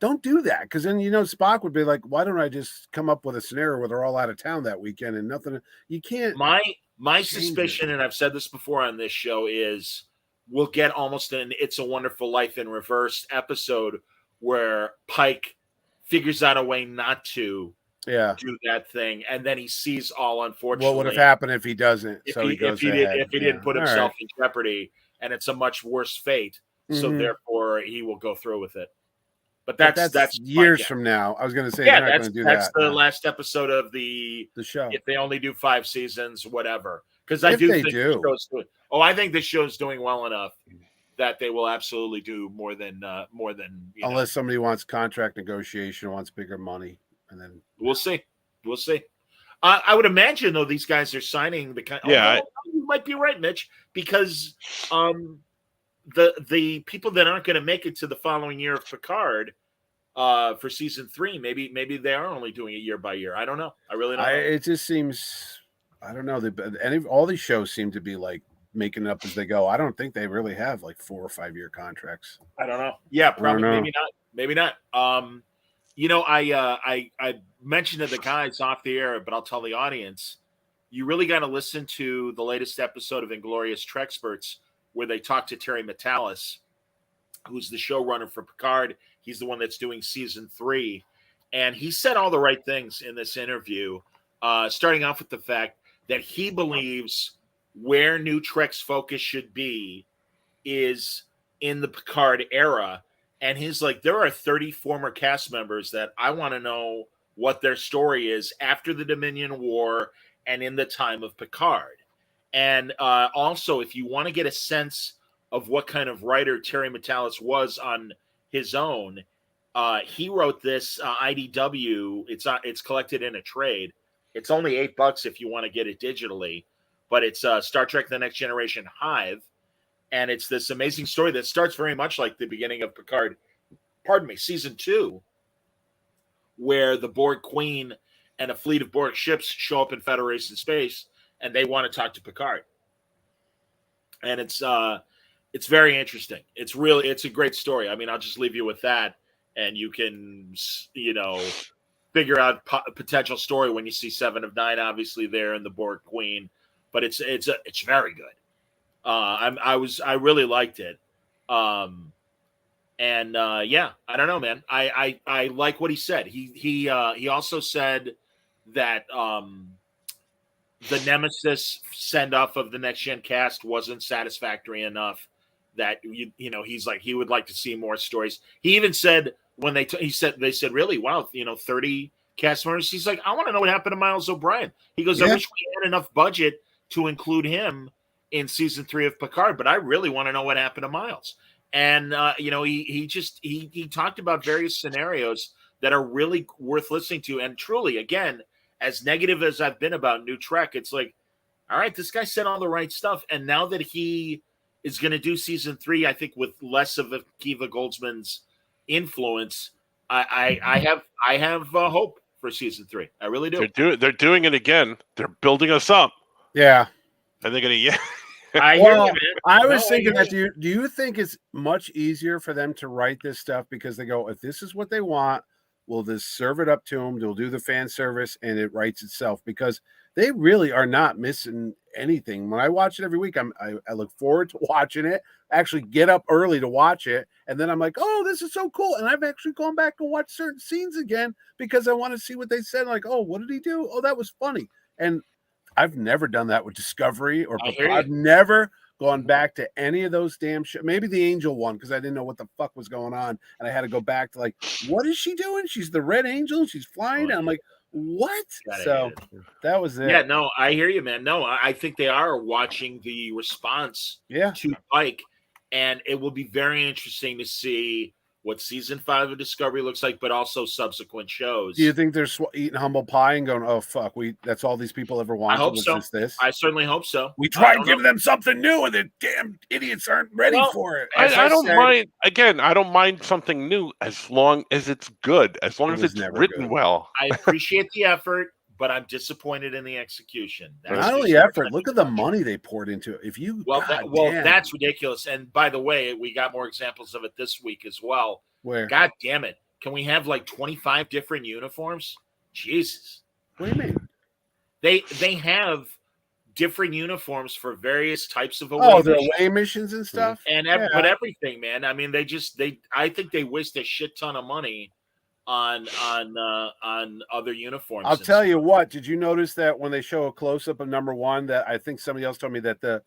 don't do that. Because then, Spock would be like, why don't I just come up with a scenario where they're all out of town that weekend and nothing? You can't. My suspicion, and I've said this before on this show, is we'll get almost an It's a Wonderful Life in reverse episode where Pike figures out a way not to do that thing, and then he sees all, unfortunately, what would have happened if he doesn't. If he didn't put himself in jeopardy, and it's a much worse fate. So therefore, he will go through with it. But that's years from now. I was going to say, they're not going to do that. That's the last episode of the show. If they only do 5 seasons, whatever. Because I think I think this show's doing well enough that they will absolutely do more than unless somebody wants contract negotiation, wants bigger money, and then we'll see. I would imagine though these guys are signing the kind. You might be right, Mitch, because the people that aren't going to make it to the following year of Picard for season 3, maybe they are only doing it year by year. I don't know. I really don't know. It just seems, I don't know. All these shows seem to be like making it up as they go. I don't think they really have like 4 or 5 year contracts. I don't know. Yeah, probably. Maybe not. I mentioned to the guys off the air, but I'll tell the audience, you really got to listen to the latest episode of Inglorious Trexperts, where they talk to Terry Matalas, who's the showrunner for Picard. He's the one that's doing season 3. And he said all the right things in this interview, starting off with the fact that he believes where New Trek's focus should be is in the Picard era. And he's like, there are 30 former cast members that I want to know what their story is after the Dominion War and in the time of Picard. And also, if you want to get a sense of what kind of writer Terry Matalas was on his own, he wrote this IDW. It's collected in a trade. It's only $8 if you want to get it digitally. But it's Star Trek The Next Generation Hive. And it's this amazing story that starts very much like the beginning of Picard, season 2, where the Borg Queen and a fleet of Borg ships show up in Federation space, and they want to talk to Picard. And it's very interesting. It's a great story. I mean, I'll just leave you with that, and you can, figure out potential story when you see 7 of 9, obviously there, and the Borg Queen. But it's very good. I really liked it. I don't know, man. I like what he said. He also said that the Nemesis send off of the Next Gen cast wasn't satisfactory enough. That he's like, he would like to see more stories. He even said when they said, really, wow, 30 cast members. He's like, I want to know what happened to Miles O'Brien. He goes, I wish we had enough budget to include him in season 3 of Picard, but I really want to know what happened to Miles. And he talked about various scenarios that are really worth listening to. And truly, again, as negative as I've been about New Trek, it's like, all right, this guy said all the right stuff. And now that he is going to do season 3, I think with less of Akiva Goldsman's influence, I have hope for season 3. I really do. They're doing it again. They're building us up. Yeah. And they're going to, I hear you, man. I was thinking that. Do you think it's much easier for them to write this stuff because they go, if this is what they want, we'll just serve it up to them. They'll do the fan service, and it writes itself, because they really are not missing anything. When I watch it every week, I look forward to watching it. I actually get up early to watch it, and then I'm like, oh, this is so cool. And I've actually gone back and watched certain scenes again because I want to see what they said. Like, oh, what did he do? Oh, that was funny. And I've never done that with Discovery or I've never gone back to any of those damn shit. Maybe the Angel one, because I didn't know what the fuck was going on, and I had to go back to like, what is she doing? She's the Red Angel. She's flying. And I'm like, what? So that was it. Yeah, no, I hear you, man. No, I think they are watching the response to Pike, and it will be very interesting to see what season 5 of Discovery looks like, but also subsequent shows. Do you think they're eating humble pie and going, oh, fuck, that's all these people ever wanted? I hope so. I certainly hope so. We try and give them something new, and the damn idiots aren't ready for it. I don't mind. Again, I don't mind something new as long as it's good, as long as it's written well. I appreciate the effort, but I'm disappointed in the execution. Not only effort, look at the money they poured into it. That's ridiculous. And by the way, we got more examples of it this week as well. Where? God damn it. Can we have like 25 different uniforms? Jesus. What do you mean? They have different uniforms for various types of away missions. Away missions and stuff? But everything, man. I mean, I think they waste a shit ton of money on other uniforms. I'll tell you what, did you notice that when they show a close-up of number 1, that I think somebody else told me that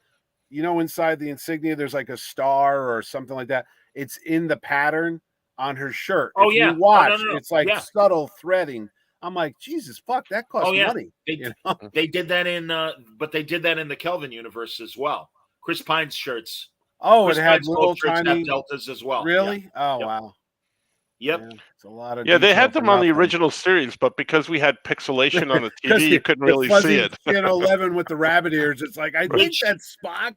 inside the insignia there's like a star or something like that. It's in the pattern on her shirt. Oh, if you watch, it's like subtle threading. I'm like, Jesus fuck, that costs money. They did that in the Kelvin universe as well. Chris Pine's shirts. Oh, it had little tiny deltas as well. Really? Yeah. Oh, wow. Yep. Yeah, it's a lot of they had them on the original series, but because we had pixelation on the TV, you couldn't really see it. 11 with the rabbit ears. It's like, I think that's Spock,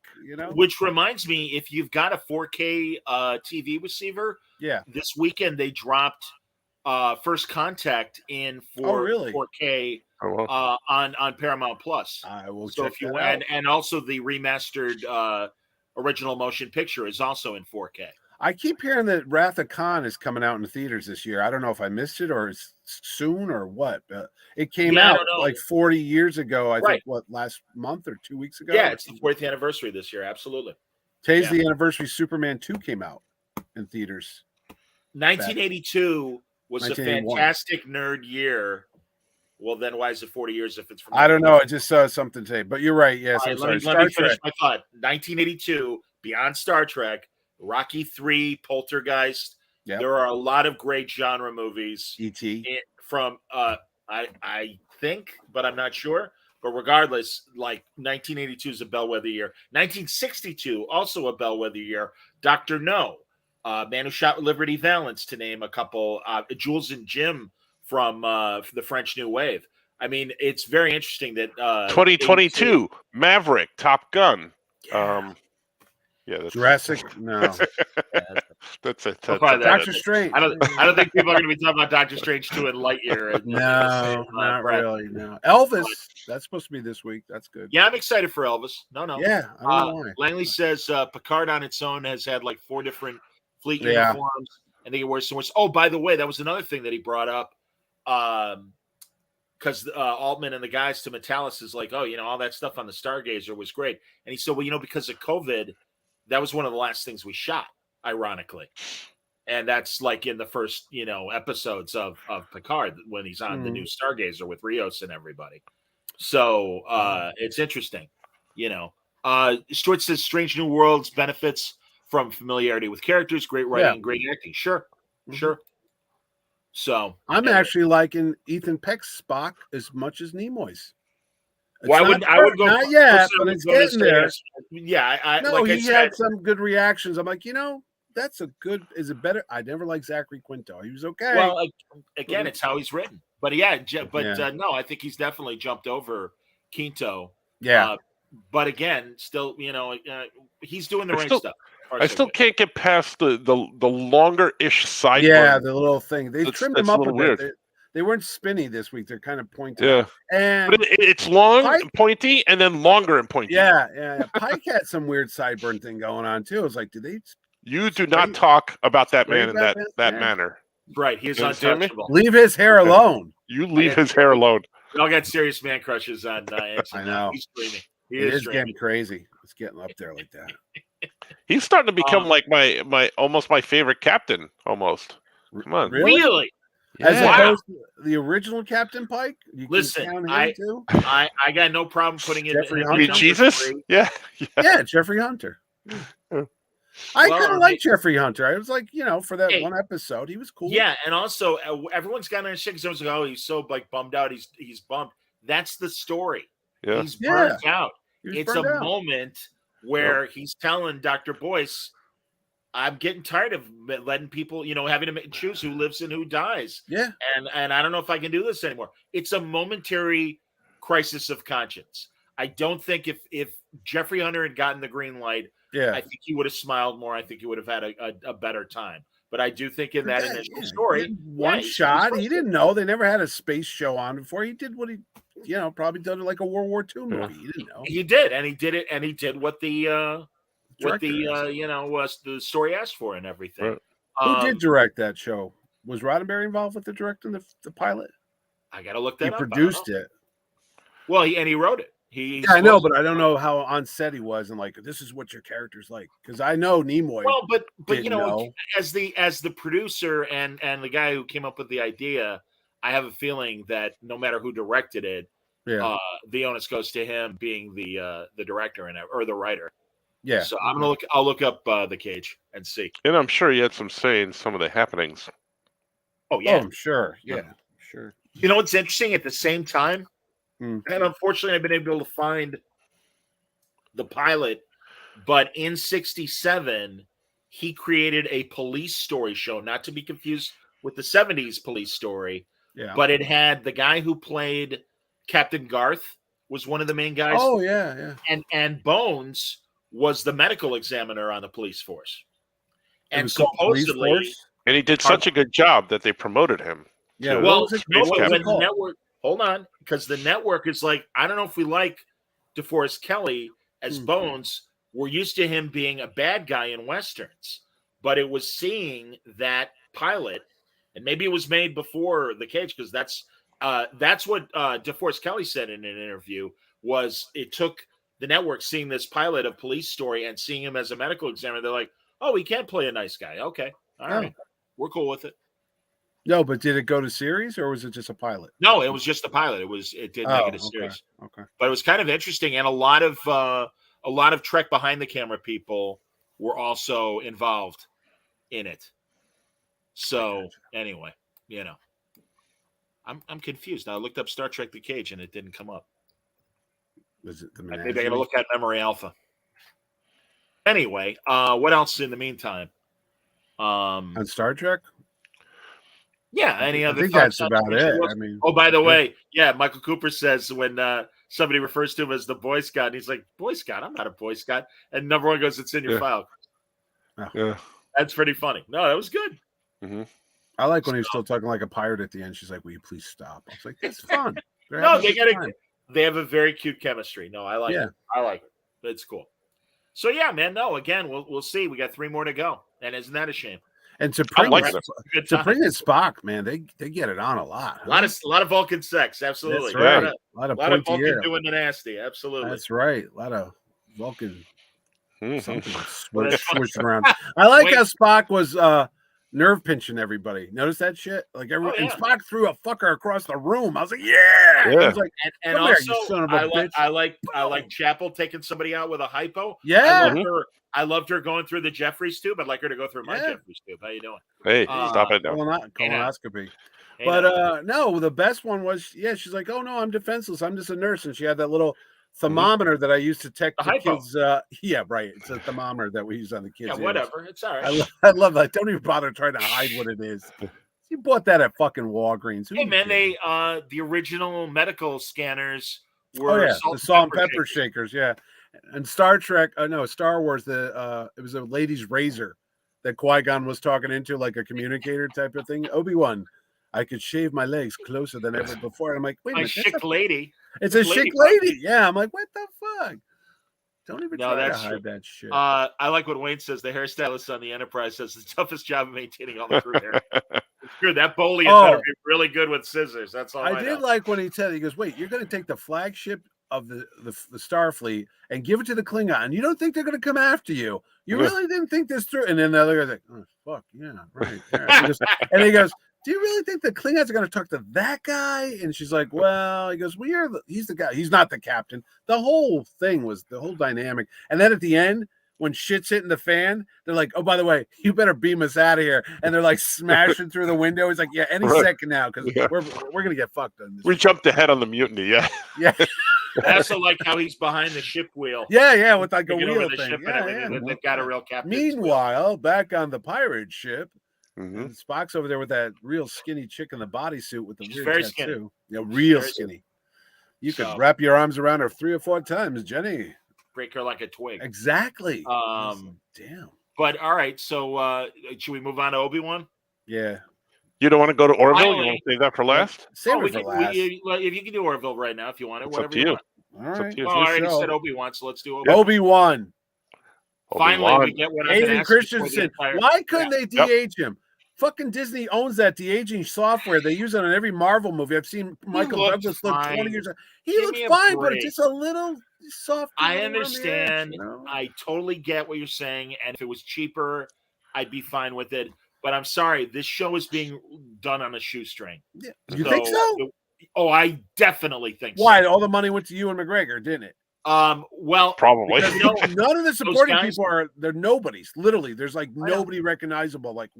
Which reminds me, if you've got a 4K TV receiver, this weekend they dropped First Contact in 4K on Paramount Plus. I will check that out. And also the remastered original motion picture is also in 4K. I keep hearing that Wrath of Khan is coming out in the theaters this year. I don't know if I missed it or it's soon or what. It came out like 40 years ago. I think, last month or 2 weeks ago? Yeah, it's the 4th anniversary this year. Absolutely. Today's the anniversary. Superman 2 came out in theaters. 1982 was a fantastic nerd year. Well, then why is it 40 years if it's from... I don't know. I just saw something today. But you're right. Yes, I'm sorry. Let me finish my thought. 1982, beyond Star Trek, Rocky 3, Poltergeist. Yep. There are a lot of great genre movies. E.T. From I think, but I'm not sure. But regardless, like 1982 is a bellwether year. 1962, also a bellwether year. Dr. No, Man Who Shot Liberty Valance, to name a couple. Jules and Jim from the French New Wave. I mean, it's very interesting that 2022, Maverick, Top Gun. Yeah. Yeah, that's Jurassic. No, that's it. Doctor Strange. I don't think people are going to be talking about Doctor Strange 2 and Lightyear. No, not really. No, Elvis. That's supposed to be this week. That's good. Yeah, I'm excited for Elvis. No. Yeah, I don't know why. Langley says Picard on its own has had like 4 different fleet uniforms, and they get worse and worse. Oh, by the way, that was another thing that he brought up. Because Altman and the guys to Metalis is like, oh, all that stuff on the Stargazer was great. And he said, well, because of COVID, that was one of the last things we shot, ironically. And that's like in the first, episodes of Picard when he's on the new Stargazer with Rios and everybody. So it's interesting, Stuart says Strange New Worlds benefits from familiarity with characters, great writing, and great acting. Sure. So I'm actually liking Ethan Peck's Spock as much as Nimoy's. I would go not yet, but it's getting there. Yeah, he had some good reactions. I'm like, that's a good. Is it better? I never liked Zachary Quinto. He was okay. Well, again, it's how he's written. But no, I think he's definitely jumped over Quinto. Yeah. But again, still, he's doing the right stuff. I still can't get past the longer-ish side. Yeah, the little thing. They trimmed them up a bit. They weren't spinny this week. They're kind of pointy. Yeah. But it's long and pointy and then longer and pointy. Yeah. Pike had some weird sideburn thing going on, too. I was like, did they... You do not talk about that man in that manner. Right. He's untouchable. Leave his hair alone. You leave his hair alone. We all got serious man crushes on I know. He's screaming. It is getting crazy. It's getting up there like that. He's starting to become like my almost my favorite captain. Almost. Come on. Really? As opposed to the original Captain Pike? Listen, I got no problem putting Jeffrey it. Hunter? Jesus? Yeah, Jeffrey Hunter. I kind of like Jeffrey Hunter. I was like, for that one episode, he was cool. Yeah, and also everyone's got on his shit because everyone's like, oh, he's so bummed out. He's bummed. That's the story. Yeah. He's burnt out. It's a moment where he's telling Dr. Boyce, I'm getting tired of letting people, having to choose who lives and who dies. Yeah. And I don't know if I can do this anymore. It's a momentary crisis of conscience. I don't think if Jeffrey Hunter had gotten the green light, I think he would have smiled more. I think he would have had a better time. But I do think in that initial story, one shot, he didn't know. They never had a space show on before. He did what he, probably done like a World War II movie. He didn't know. He did, and he did it, and he did what the was the story asked for and everything. Right. Who did direct that show? Was Roddenberry involved with the directing the pilot? I got to look that up. He produced it. Well, he wrote it. I know, but I don't know how on set he was, and like this is what your character's like. Because I know Nimoy. Well, but as the producer and the guy who came up with the idea, I have a feeling that no matter who directed it, the onus goes to him being the director or the writer. Yeah. So I'll look up the Cage and see. And I'm sure he had some say in some of the happenings. Oh yeah, I'm sure. Yeah, sure. You know what's interesting? At the same time. And unfortunately, I've been able to find the pilot, but in '67, he created a police story show, not to be confused with the '70s police story. Yeah. But it had the guy who played Captain Garth was one of the main guys. Oh yeah. And Bones was the medical examiner on the police force. And supposedly, and he did such a good job that they promoted him. Yeah. Well, when the network. Hold on, because the network is like, I don't know if we like DeForest Kelley as Bones. We're used to him being a bad guy in Westerns, but it was seeing that pilot, and maybe it was made before The Cage, because that's what DeForest Kelley said in an interview, was it took the network seeing this pilot of Police Story and seeing him as a medical examiner. They're like, oh, he can't play a nice guy. Okay, all right, we're cool with it. No, but did it go to series or was it just a pilot? No, it was just a pilot. It did make it a series. Okay. But it was kind of interesting, and a lot of Trek behind the camera people were also involved in it. So anyway, I'm confused. I looked up Star Trek: The Cage and it didn't come up. Was it the Maybe I got to look at Memory Alpha. Anyway, what else in the meantime? On Star Trek? Yeah, any other I think thoughts? That's about it. I mean, by the way, Michael Cooper says when somebody refers to him as the Boy Scout, and he's like, Boy Scout? I'm not a Boy Scout. And number one goes, it's in your file. Yeah. That's pretty funny. No, that was good. Mm-hmm. I like when he was still talking like a pirate at the end. She's like, will you please stop? I was like, that's fun. No, they have a very cute chemistry. No, I like it. I like it. It's cool. So yeah, man. No, again, we'll see. We got 3 more to go, and isn't that a shame? And T'Pring and Spock, man, they get it on a lot. Huh? A lot of Vulcan sex, absolutely. That's right. A lot of Vulcan doing the nasty, absolutely. That's right. A lot of Vulcan something switched around. I like how Spock was nerve pinching everybody. Notice that shit? Like everyone, and Spock threw a fucker across the room. I was like, yeah. I was like, and also, here, son of a bitch. I like Chapel taking somody out with a hypo. Yeah. I loved her going through the Jeffries tube. I'd like her to go through my Jeffries tube. How you doing? Hey, stop it now. Colonoscopy. But no, the best one was, she's like, oh no, I'm defenseless. I'm just a nurse. And she had that little thermometer that I used to check the kids. Yeah, right. It's a thermometer that we use on the kids. Yeah, whatever. It's all right. I love that. Don't even bother trying to hide what it is. You bought that at fucking Walgreens. Hey man, the original medical scanners were the salt and pepper shakers. Yeah. And Star Trek, Star Wars, it was a lady's razor that Qui-Gon was talking into, like a communicator type of thing. Obi-Wan, I could shave my legs closer than ever before. And I'm like, wait a minute. Chic lady. It's a chic lady. Yeah. I'm like, what the fuck? Don't even try to hide that shit. I like what Wayne says. The hairstylist on the Enterprise says the toughest job of maintaining all the crew hair. It's true. That Bolian better be really good with scissors. That's all I did like when he said, he goes, wait, you're going to take the flagship of the Starfleet and give it to the Klingon. You don't think they're going to come after you? You really didn't think this through? And then the other guy's like, oh, fuck, yeah, right. Yeah. And he goes, do you really think the Klingons are going to talk to that guy? And she's like, well, he goes, well, he's the guy. He's not the captain. The whole thing was the whole dynamic. And then at the end, when shit's hitting the fan, they're like, oh, by the way, you better beam us out of here. And they're like smashing through the window. He's like, yeah, any second now, because we're going to get fucked on this. We jumped ahead on the mutiny, Yeah. I also like how he's behind the ship wheel. Yeah, with like a wheel thing. They've got a real captain. Meanwhile, back on the pirate ship, Spock's over there with that real skinny chick in the bodysuit with the weird tattoo. Skinny. Yeah, real skinny. You could wrap your arms around her 3 or 4 times, Jenny. Break her like a twig. Exactly. Damn. But all right, so should we move on to Obi-Wan? Yeah. You don't want to go to Orville? You want to save that for last? Save it for last. If you can do Orville right now, if you want it, whatever you want. All right. I already said Obi-Wan, so let's do Obi-Wan. Finally, we get what I've been Hayden Christensen. Why couldn't they de-age him? Fucking Disney owns that de-aging software. They use it on every Marvel movie. I've seen Michael Douglas look 20 years ago. He looks fine, but it's just a little soft. I understand. I totally get what you're saying. And if it was cheaper, I'd be fine with it. But I'm sorry, this show is being done on a shoestring. Yeah. You think so? I definitely think so. Why? All the money went to you and McGregor, didn't it? Well, probably. None of the supporting people they're nobodies. Literally, there's like nobody recognizable. Like,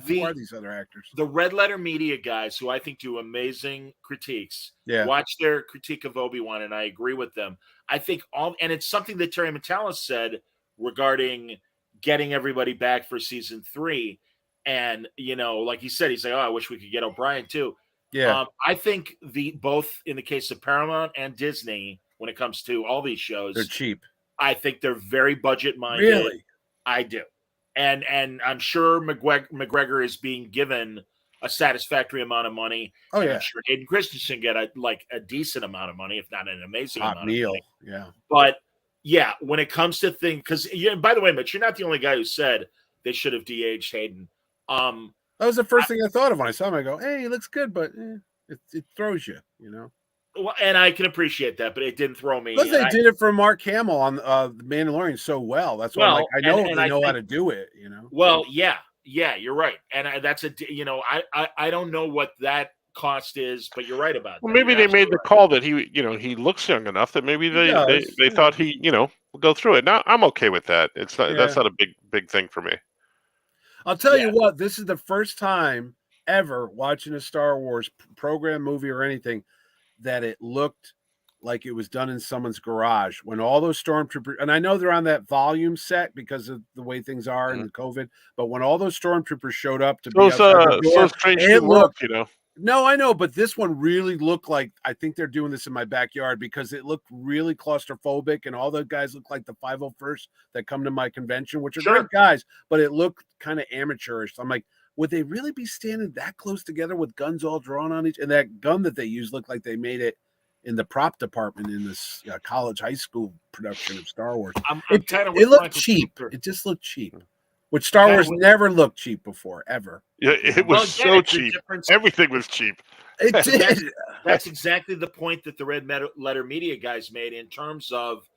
who are these other actors? The Red Letter Media guys, who I think do amazing critiques. Yeah. Watch their critique of Obi-Wan, and I agree with them. I think and it's something that Terry Matalas said regarding getting everybody back for season 3. And, like he said, he's like, I wish we could get O'Brien too. Yeah. I think both in the case of Paramount and Disney, when it comes to all these shows, they're cheap. I think they're very budget minded. Really? I do. And I'm sure McGregor is being given a satisfactory amount of money. Oh, yeah. I'm sure Hayden Christensen get a decent amount of money, if not an amazing amount of money. Yeah. But yeah, when it comes to things, because by the way, Mitch, you're not the only guy who said they should have de-aged Hayden. That was the first thing I thought of when I saw him. I go, hey, he looks good, but it throws you, Well, and I can appreciate that, but it didn't throw me. Because they did it for Mark Hamill on The Mandalorian so well. That's why I'm like, I know they know how to do it, Well, yeah, you're right. And that's I don't know what that cost is, but you're right about that. Well, maybe they made the call that he looks young enough that maybe they thought he, will go through it. Now, I'm okay with that. It's not that's not a big thing for me. I'll tell you what, this is the first time ever watching a Star Wars program, movie, or anything that it looked like it was done in someone's garage when all those stormtroopers, and I know they're on that volume set because of the way things are in the COVID, but when all those stormtroopers showed up to be outside the door, it looked, No, I know, but this one really looked like, I think they're doing this in my backyard because it looked really claustrophobic, and all the guys look like the 501st that come to my convention, which are great guys, but it looked kind of amateurish. So I'm like, would they really be standing that close together with guns all drawn on each? And that gun that they used looked like they made it in the prop department in this college high school production of Star Wars. It looked cheap. It just looked cheap. Which Star Wars never looked cheap before, ever. Yeah, it was so cheap. Everything was cheap. It did. That's exactly the point that the Red Letter Media guys made in terms of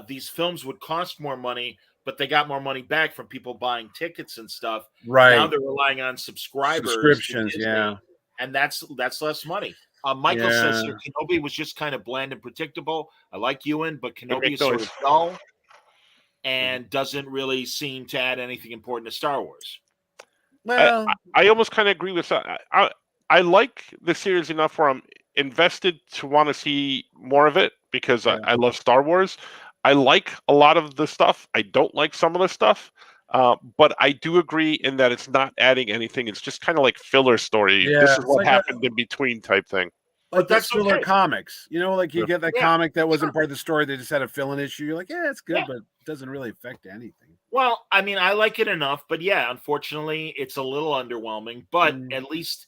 these films would cost more money, but they got more money back from people buying tickets and stuff. Right. Now they're relying on subscriptions, yeah. And that's less money. Michael says here, Kenobi was just kind of bland and predictable. I like Ewan, but Kenobi is sort of dull and doesn't really seem to add anything important to Star Wars. Well, I almost kind of agree with that. I like the series enough where I'm invested to want to see more of it because I love Star Wars. I like a lot of the stuff. I don't like some of the stuff. But I do agree in that it's not adding anything. It's just kind of like filler story. Yeah, this is what happened in between type thing. Like that's filler comics. You know, like you get that comic that wasn't part of the story. They just had a fill-in issue. You're like, yeah, it's good, but it doesn't really affect anything. Well, I mean, I like it enough, but yeah, unfortunately, it's a little underwhelming. But at least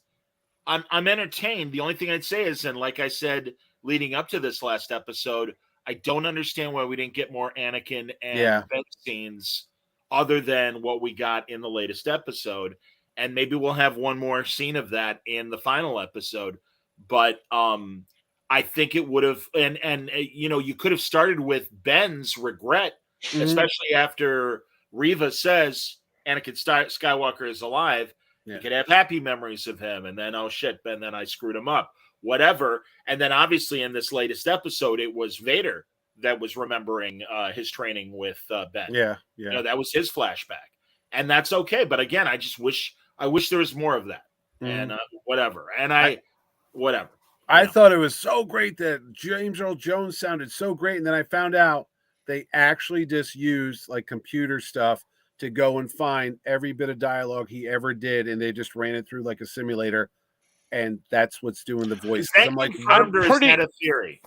I'm entertained. The only thing I'd say is, and like I said, leading up to this last episode, I don't understand why we didn't get more Anakin and Ben scenes other than what we got in the latest episode. And maybe we'll have one more scene of that in the final episode. But I think it would have, and you know, you could have started with Ben's regret, especially after Reva says Anakin Skywalker is alive. You could have happy memories of him, and then, oh shit, Ben, then I screwed him up, whatever. And then obviously in this latest episode, it was Vader that was remembering his training with Ben. Yeah. You know, that was his flashback, and that's okay. But again, I wish there was more of that, and whatever. And whatever. I thought it was so great that James Earl Jones sounded so great, and then I found out they actually just used like computer stuff to go and find every bit of dialogue he ever did, and they just ran it through like a simulator, and that's what's doing the voice. I'm like, I'm pretty had a theory.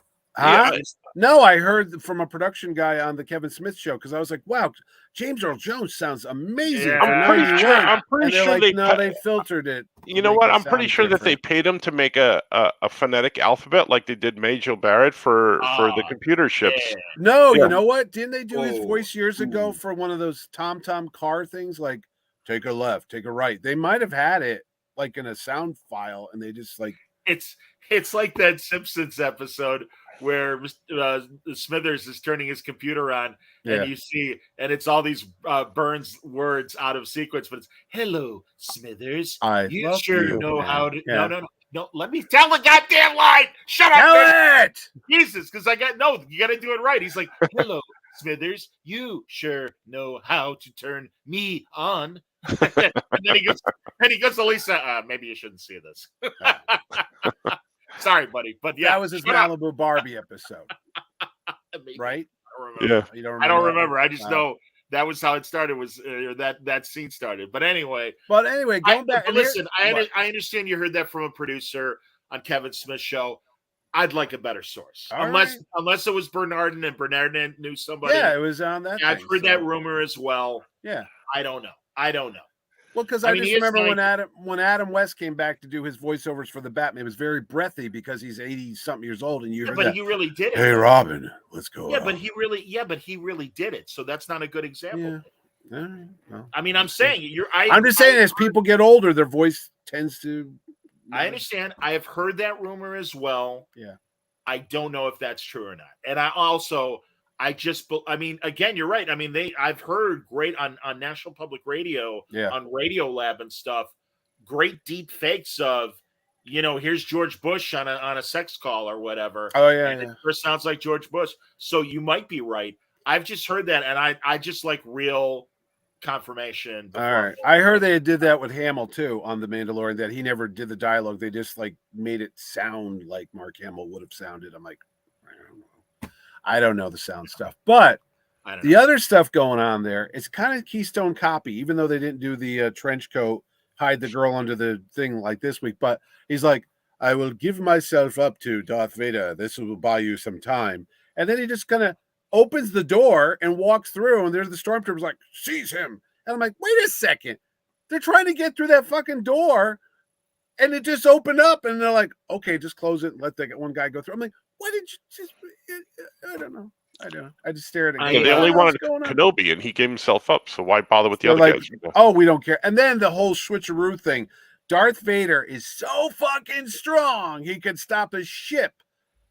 No, I heard from a production guy on the Kevin Smith show because I was like, "Wow, James Earl Jones sounds amazing." Yeah. I'm pretty sure they filtered it. You know what? I'm pretty sure that they paid him to make a phonetic alphabet like they did Majel Barrett for the computer ships. Yeah. No, you know what? Didn't they do his voice years ago for one of those TomTom car things? Like, take a left, take a right. They might have had it like in a sound file, and they just like it's like that Simpsons episode where Smithers is turning his computer on, and you see, and it's all these Burns words out of sequence, but it's "Hello, Smithers. You sure know how to." No. Let me tell the goddamn line. Shut up. Tell it, Jesus, because you got to do it right. He's like, "Hello, Smithers. You sure know how to turn me on." and then he goes to Lisa. Maybe you shouldn't see this. Sorry, buddy, but that was his Malibu Barbie episode, right? I don't remember. I just know that was how it started. Was that scene started? But anyway, going back. Listen, I understand you heard that from a producer on Kevin Smith's show. I'd like a better source, unless it was Bernardin and Bernardin knew somebody. Yeah, it was on that. I've heard that rumor as well. Yeah, I don't know. Well, because I just remember when Adam West came back to do his voiceovers for the Batman, it was very breathy because he's 80-something years old, and you heard that. He really did it. Hey, Robin, let's go. Yeah, but he really did it. So that's not a good example. Yeah. Well, I mean, I'm saying I'm just saying, as people get older, their voice tends to. I understand. I have heard that rumor as well. Yeah. I don't know if that's true or not, and I mean, again, you're right. I mean, I've heard great on National Public Radio, on Radio Lab and stuff, great deep fakes of, here's George Bush on a sex call or whatever. Oh, yeah. And it first sounds like George Bush. So you might be right. I've just heard that, and I just like real confirmation. All right. I heard they did that with Hamill, too, on The Mandalorian, that he never did the dialogue. They just, like, made it sound like Mark Hamill would have sounded. I'm like, I don't know the sound stuff, but the other stuff going on there, it's kind of Keystone copy, even though they didn't do the trench coat hide the girl under the thing like this week, but he's like, I will give myself up to Darth Vader. This will buy you some time. And then he just kind of opens the door and walks through, and there's the stormtroopers like, seize him. And I'm like, wait a second. They're trying to get through that fucking door, and it just opened up, and they're like, okay, just close it and let that one guy go through. I'm like, why did you just, I don't know. I just stared at him. They only wanted Kenobi, and he gave himself up, so why bother with the other guys? Oh, we don't care. And then the whole switcheroo thing. Darth Vader is so fucking strong, he could stop a ship.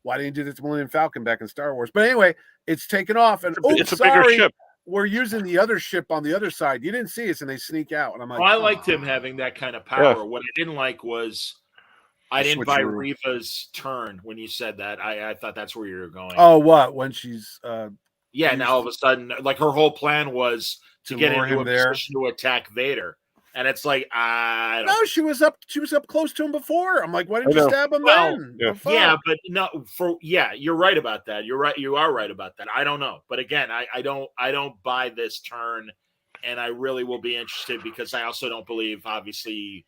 Why didn't you do this to Millennium Falcon back in Star Wars? But anyway, it's taken off, and it's a bigger ship. We're using the other ship on the other side. You didn't see us, and they sneak out. And I'm like, I liked him having that kind of power. Yeah. What I didn't like was I didn't buy Reva's turn when you said that. I thought that's where you were going. Oh, what? When she's now all of a sudden, like her whole plan was to get into a position to attack Vader. And it's like, she was up close to him before. I'm like, why didn't you stab him then? Yeah, but no, you're right about that. You're right. You are right about that. I don't know. But again, I don't buy this turn, and I really will be interested because I also don't believe, obviously,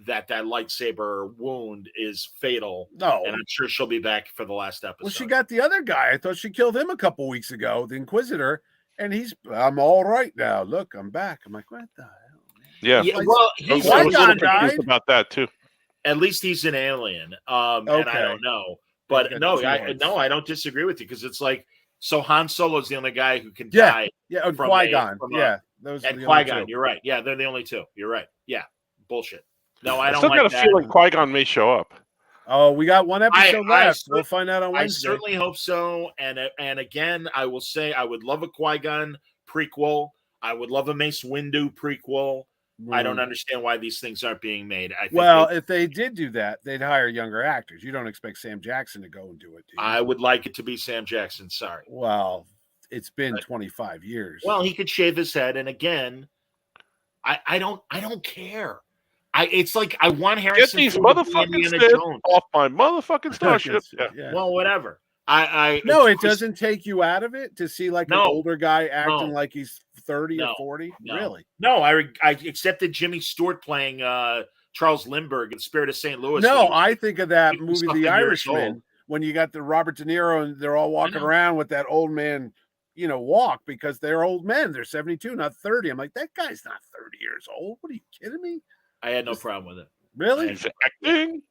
that lightsaber wound is fatal. No. And I'm sure she'll be back for the last episode. Well, she got the other guy. I thought she killed him a couple weeks ago, the Inquisitor, and I'm all right now. Look, I'm back. I'm like, what the hell? Yeah. Well, he's about that too. At least he's an alien. And I don't know, but I don't disagree with you because it's like, so Han Solo's the only guy who can die. Yeah, and Qui-Gon. Those and Qui-Gon. You're right. Yeah, they're the only two. You're right. Yeah, bullshit. No, I don't. Still got a feeling Qui-Gon may show up. Oh, we got one episode left. We'll find out on Wednesday. I certainly hope so. And again, I will say I would love a Qui-Gon prequel. I would love a Mace Windu prequel. I don't understand why these things aren't being made. If they did do that, they'd hire younger actors. You don't expect Sam Jackson to go and do it, do you? I would like it to be Sam Jackson. Sorry. Well, it's been 25 years. Well, he could shave his head, and again, I don't care. It's like I want Harrison. Get these motherfucking off my motherfucking starship. Yeah. Well, whatever. It doesn't take you out of it to see like an older guy acting like he's 30 or 40. Really? No, I accepted Jimmy Stewart playing Charles Lindbergh in Spirit of St. Louis. No, I think of that movie, The Irishman, when you got the Robert De Niro and they're all walking around with that old man, walk because they're old men. They're 72, not 30. I'm like, that guy's not 30 years old. What are you kidding me? I had no problem with it. Really? He's acting.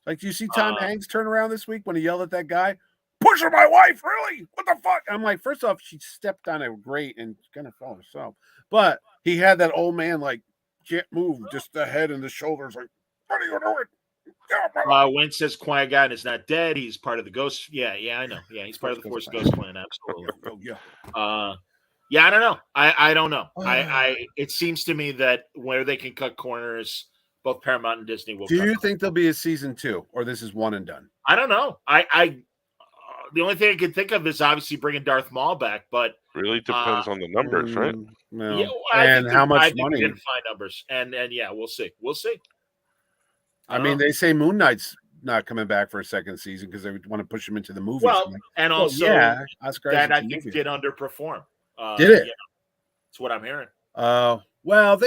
Like, do you see Tom Hanks turn around this week when he yelled at that guy? Pushing my wife, really? What the fuck? I'm like, first off, she stepped on a grate and kind of fell herself. But he had that old man, like, can't move, just the head and the shoulders, like, what are you doing? Wayne says Qui-Gon is not dead. He's part of the Ghost. Yeah, I know. Yeah, he's part of the Force Ghost Clan. Absolutely. I don't know. I don't know. It seems to me that where they can cut corners, both Paramount and Disney will. Do you think there'll be a season 2, or this is one and done? I don't know. The only thing I can think of is obviously bringing Darth Maul back, but really depends on the numbers, right? No. Yeah, and how much money? Didn't find numbers, and we'll see. I mean, they say Moon Knight's not coming back for a second season because they want to push him into the movies. Well, and also that I think did underperform. Did it? That's what I'm hearing. Well,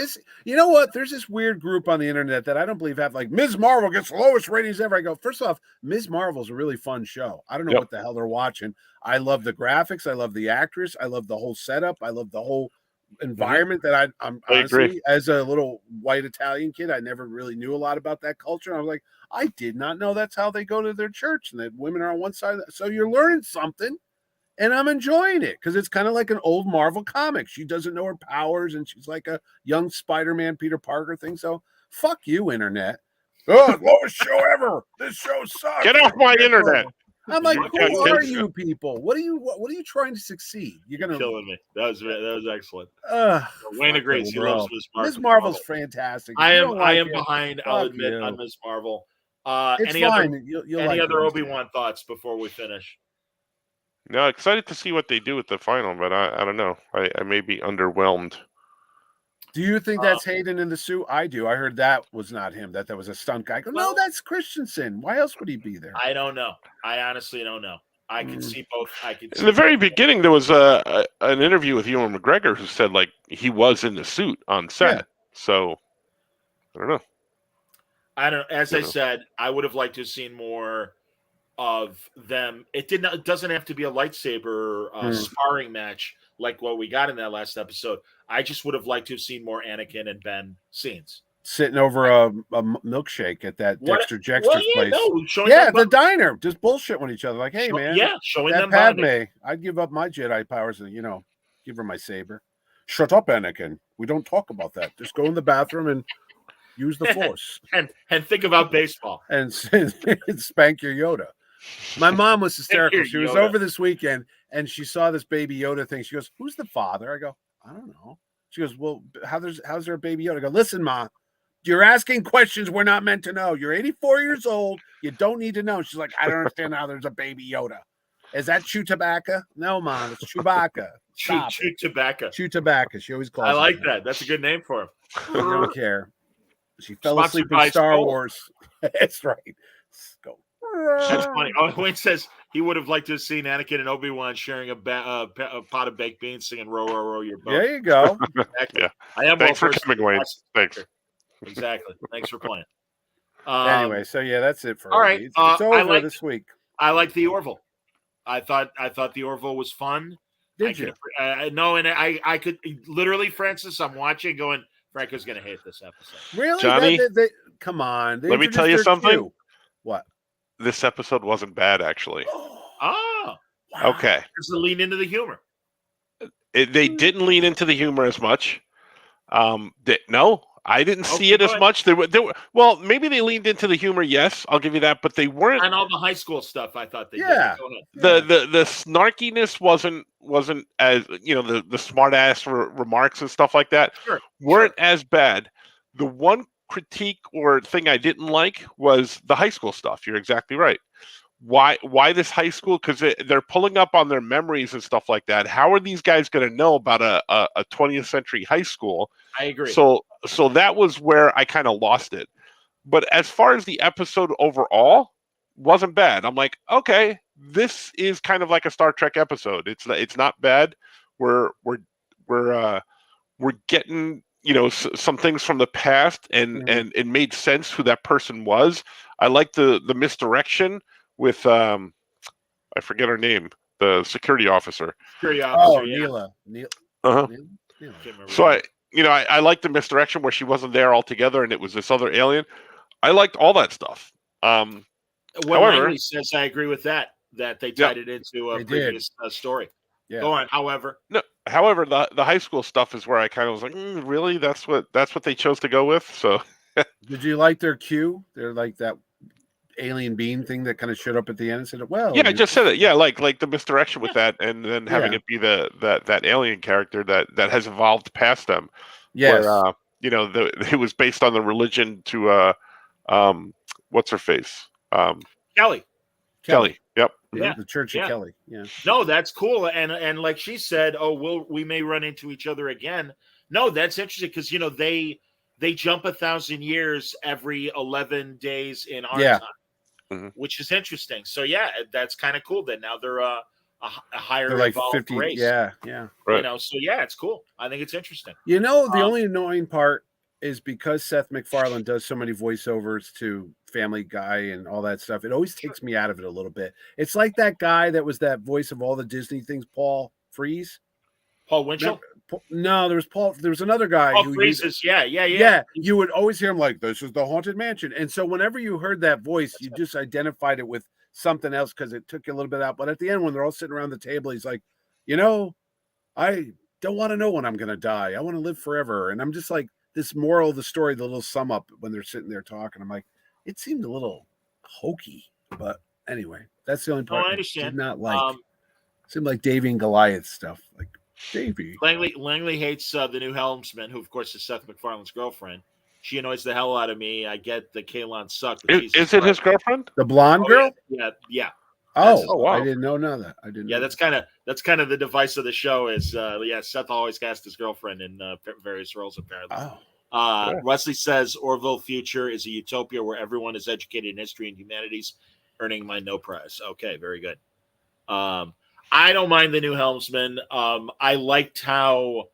you know what? There's this weird group on the internet that I don't believe have, like, Ms. Marvel gets the lowest ratings ever. I go, first off, Ms. Marvel's a really fun show. I don't know what the hell they're watching. I love the graphics. I love the actress. I love the whole setup. I love the whole environment that I'm honestly, as a little white Italian kid, I never really knew a lot about that culture. And I was like, I did not know that's how they go to their church and that women are on one side. So you're learning something. And I'm enjoying it because it's kind of like an old Marvel comic. She doesn't know her powers, and she's like a young Spider-Man, Peter Parker thing. So fuck you, internet. Oh, lowest show ever. This show sucks. Get off my internet. I'm like, who are you people? What are you trying to succeed? You're gonna killing me. That was excellent. Wayne agrees. He loves Ms. Marvel. Ms. Marvel's fantastic. I am behind. I'll admit on Ms. Marvel. It's fine. Any other Obi-Wan thoughts before we finish? No, excited to see what they do with the final, but I don't know. I may be underwhelmed. Do you think that's Hayden in the suit? I do. I heard that was not him. That was a stunt guy. No, that's Christensen. Why else would he be there? I don't know. I honestly don't know. I can see both. In the very beginning, there was an interview with Ewan McGregor who said like he was in the suit on set. Yeah. So I don't know. As I said, I would have liked to have seen more of them. It doesn't have to be a lightsaber sparring match like what we got in that last episode. I just would have liked to have seen more Anakin and Ben scenes. Sitting over a milkshake at that Dexter Jester's place. The diner, just bullshitting each other. Like, hey, man. Yeah, showing that them Padme, bonding. I'd give up my Jedi powers and, give her my saber. Shut up, Anakin. We don't talk about that. Just go in the bathroom and use the Force. and think about baseball. And spank your Yoda. My mom was hysterical. She was over this weekend and she saw this baby Yoda thing. She goes, "Who's the father?" I go, "I don't know." She goes, "Well, how's there a baby Yoda?" I go, "Listen, Ma, you're asking questions we're not meant to know. You're 84 years old. You don't need to know." She's like, "I don't understand how there's a baby Yoda. Is that Chewbacca?" "No, Mom, it's Chewbacca." Chewbacca. Chewbacca. She always calls I like that. That's a good name for him. I don't care. She fell asleep in Star Wars. That's right. Go. That's funny. Oh, Wayne says he would have liked to have seen Anakin and Obi-Wan sharing a pot of baked beans singing "Row, row, row your boat." There you go. Exactly. Yeah. I am. Thanks for coming, Wayne. Thanks. Exactly. Thanks for playing. Anyway, so that's it for all right. It's over this week. I like the Orville. I thought the Orville was fun. Did you? No, and I could literally, Francis. I'm watching, going, Franco's going to hate this episode. Really, Johnny? Come on. Let me tell you something. Q. What? This episode wasn't bad, actually. Wow. Okay. It's a lean into the humor. They didn't lean into the humor as much. No, I didn't see it as much. They were well, maybe they leaned into the humor. Yes, I'll give you that, but they weren't. And all the high school stuff, I thought they did. The snarkiness wasn't as the smart ass remarks and stuff like that weren't as bad. The one critique or thing I didn't like was the high school stuff. You're exactly right. Why this high school? Because they're pulling up on their memories and stuff like that. How are these guys going to know about a 20th century high school? I agree. So that was where I kind of lost it. But as far as the episode overall, wasn't bad. I'm like, okay, this is kind of like a Star Trek episode. It's not bad. We're getting some things from the past, and it made sense who that person was. I like the misdirection with I forget her name, the security officer. Neela. So I like the misdirection where she wasn't there altogether and it was this other alien. I liked all that stuff. What Langley says, I agree with that they tied it into a previous story. Yeah. Go on. However, the high school stuff is where I kind of was like, really? That's what they chose to go with. So, did you like their cue? They're like that alien being thing that kind of showed up at the end and said, "Well, yeah, I just said it. Yeah, like the misdirection with that, and then having it be that alien character that has evolved past them. Yes, where, it was based on the religion to what's her face, Kelly. Yep. Yeah, the Church of Kelly. Yeah. No, that's cool. And like she said, we may run into each other again. No, that's interesting because they jump 1,000 years every 11 days in our time, which is interesting. So that's kind of cool. That now they're a higher like evolved 50, race. Yeah. Right. So it's cool. I think it's interesting. The only annoying part is because Seth MacFarlane does so many voiceovers to Family Guy and all that stuff. It always takes me out of it a little bit. It's like that guy that was that voice of all the Disney things, Paul Winchell. No, there was another guy. Paul Freeses. Yeah. You would always hear him like, "This is the Haunted Mansion," and so whenever you heard that voice, you just identified it with something else because it took you a little bit out. But at the end, when they're all sitting around the table, he's like, I don't want to know when I'm going to die. I want to live forever. And I'm just like, this moral of the story, the little sum up when they're sitting there talking, I'm like, it seemed a little hokey. But anyway, that's the only part I understand. Did not like. Seemed like Davy and Goliath stuff. Like Davy. Langley hates the new helmsman, who of course is Seth MacFarlane's girlfriend. She annoys the hell out of me. I get the Kaylon suck. Is it his girlfriend? The blonde girl? Yeah. Wow. I didn't know that. I didn't. Yeah, that's kind of the device of the show. Is Seth always cast his girlfriend in various roles apparently. Wesley says Orville future is a utopia where everyone is educated in history and humanities, earning my no prize. Okay, very good. I don't mind the new helmsman. I liked how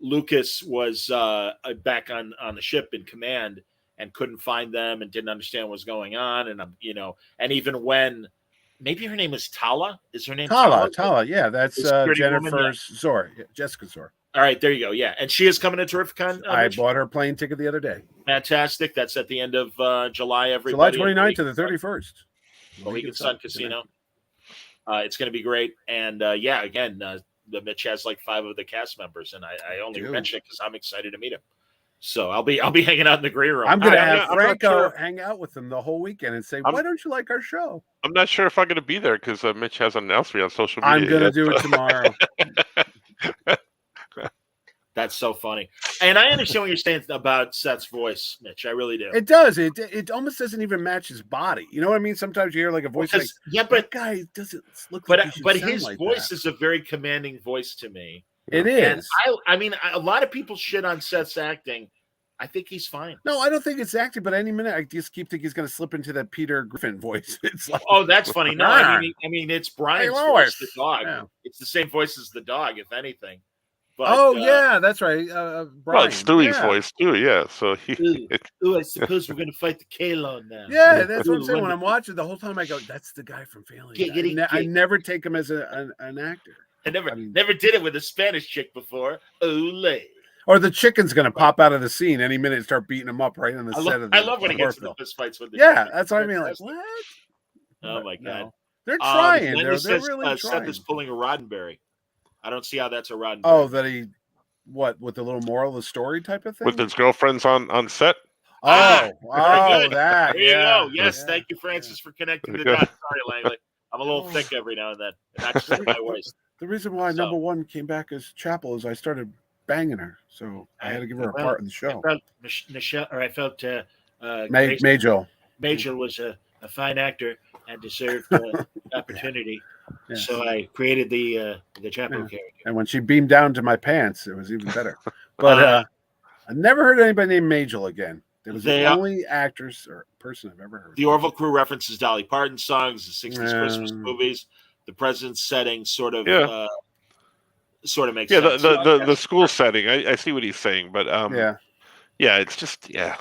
Lucas was back on the ship in command and couldn't find them and didn't understand what was going on. And and even when maybe her name is Tala, is her name Tala? Yeah, that's Jennifer Zor, Jessica Zor. All right, there you go. Yeah, and she is coming to Terrificon. I bought her plane ticket the other day. Fantastic. That's at the end of July. Everybody, July 29th to the 31st. Mohegan Sun Casino. It's going to be great. And again, the Mitch has like 5 of the cast members, and I only mention it because I'm excited to meet him. So I'll be hanging out in the green room. I'm going to have Franco hang out with him the whole weekend and say, "Why don't you like our show?" I'm not sure if I'm going to be there because Mitch hasn't announced me on social media. I'm going to do it tomorrow. That's so funny. And I understand what you're saying about Seth's voice, Mitch. I really do. It does. It almost doesn't even match his body. You know what I mean? Sometimes you hear like a voice like, but that guy doesn't look like but his voice is a very commanding voice to me. It is. And I mean, a lot of people shit on Seth's acting. I think he's fine. No, I don't think it's acting, but any minute I just keep thinking he's going to slip into that Peter Griffin voice. It's like, oh, that's funny. No, I mean, it's Brian's voice, the dog. Yeah. It's the same voice as the dog, if anything. But, yeah, that's right. Brian. Well, it's Stewie's voice too. Yeah, so I suppose we're going to fight the Kalon now. Yeah, that's what I'm saying. When I'm watching the whole time, I go, "That's the guy from Family Guy." I never take him as an actor. I never did it with a Spanish chick before. Ole. Or the chicken's going to pop out of the scene any minute and start beating him up right on the set of the. I love when he gets into fist fights with the. Yeah, that's what I mean. Like what? Oh my god, no. They're trying. They're really trying. Seth is pulling a Roddenberry. I don't see how that's a Roddenberry. Oh, that he, with the little moral of the story type of thing? With his girlfriends on set? That. There you go. Yes, thank you, Francis, for connecting the dots. Sorry, Langley. I'm a little thick every now and then. Not just my waist. The reason why number 1 came back as Chapel is I started banging her, so I had to give her a part in the show. I felt Majel. Majel was a fine actor and deserved the opportunity. Yeah. So I created the Chapel character. And when she beamed down to my pants, it was even better. But I never heard anybody named Majel again. It was the only actress or person I've ever heard. The Orville crew references Dolly Parton songs, the 60s Christmas movies, the president's setting sort of makes sense. The school setting. I see what he's saying, but it's just no.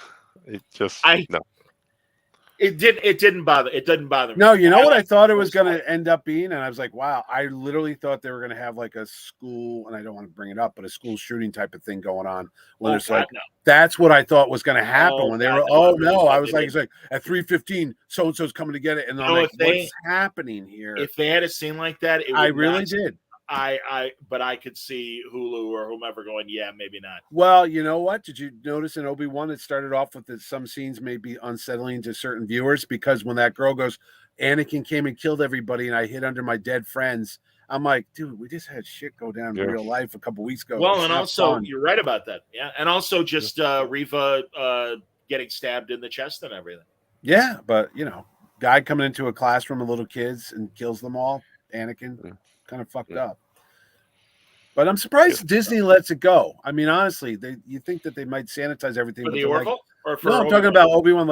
It didn't bother me. No, you know what I thought it was going to end up being, and I was like, wow, I literally thought they were going to have like a school, and I don't want to bring it up, but a school shooting type of thing going on. When that's what I thought was going to happen when they were. I was like, it's like at 3:15, so and so's coming to get it, and I'm like, what's happening here? If they had a scene like that, I really did. But I could see Hulu or whomever going, yeah, maybe not. Well, you know what? Did you notice in Obi-Wan it started off with some scenes may be unsettling to certain viewers because when that girl goes, Anakin came and killed everybody and I hid under my dead friends. I'm like, dude, we just had shit go down in real life a couple weeks ago. Well, and also you're right about that. Yeah. And also just Reva getting stabbed in the chest and everything. Yeah, but guy coming into a classroom of little kids and kills them all. Anakin kind of fucked up. But I'm surprised Disney lets it go. I mean, honestly, you think that they might sanitize everything. For the Orville? I'm talking about Obi-Wan.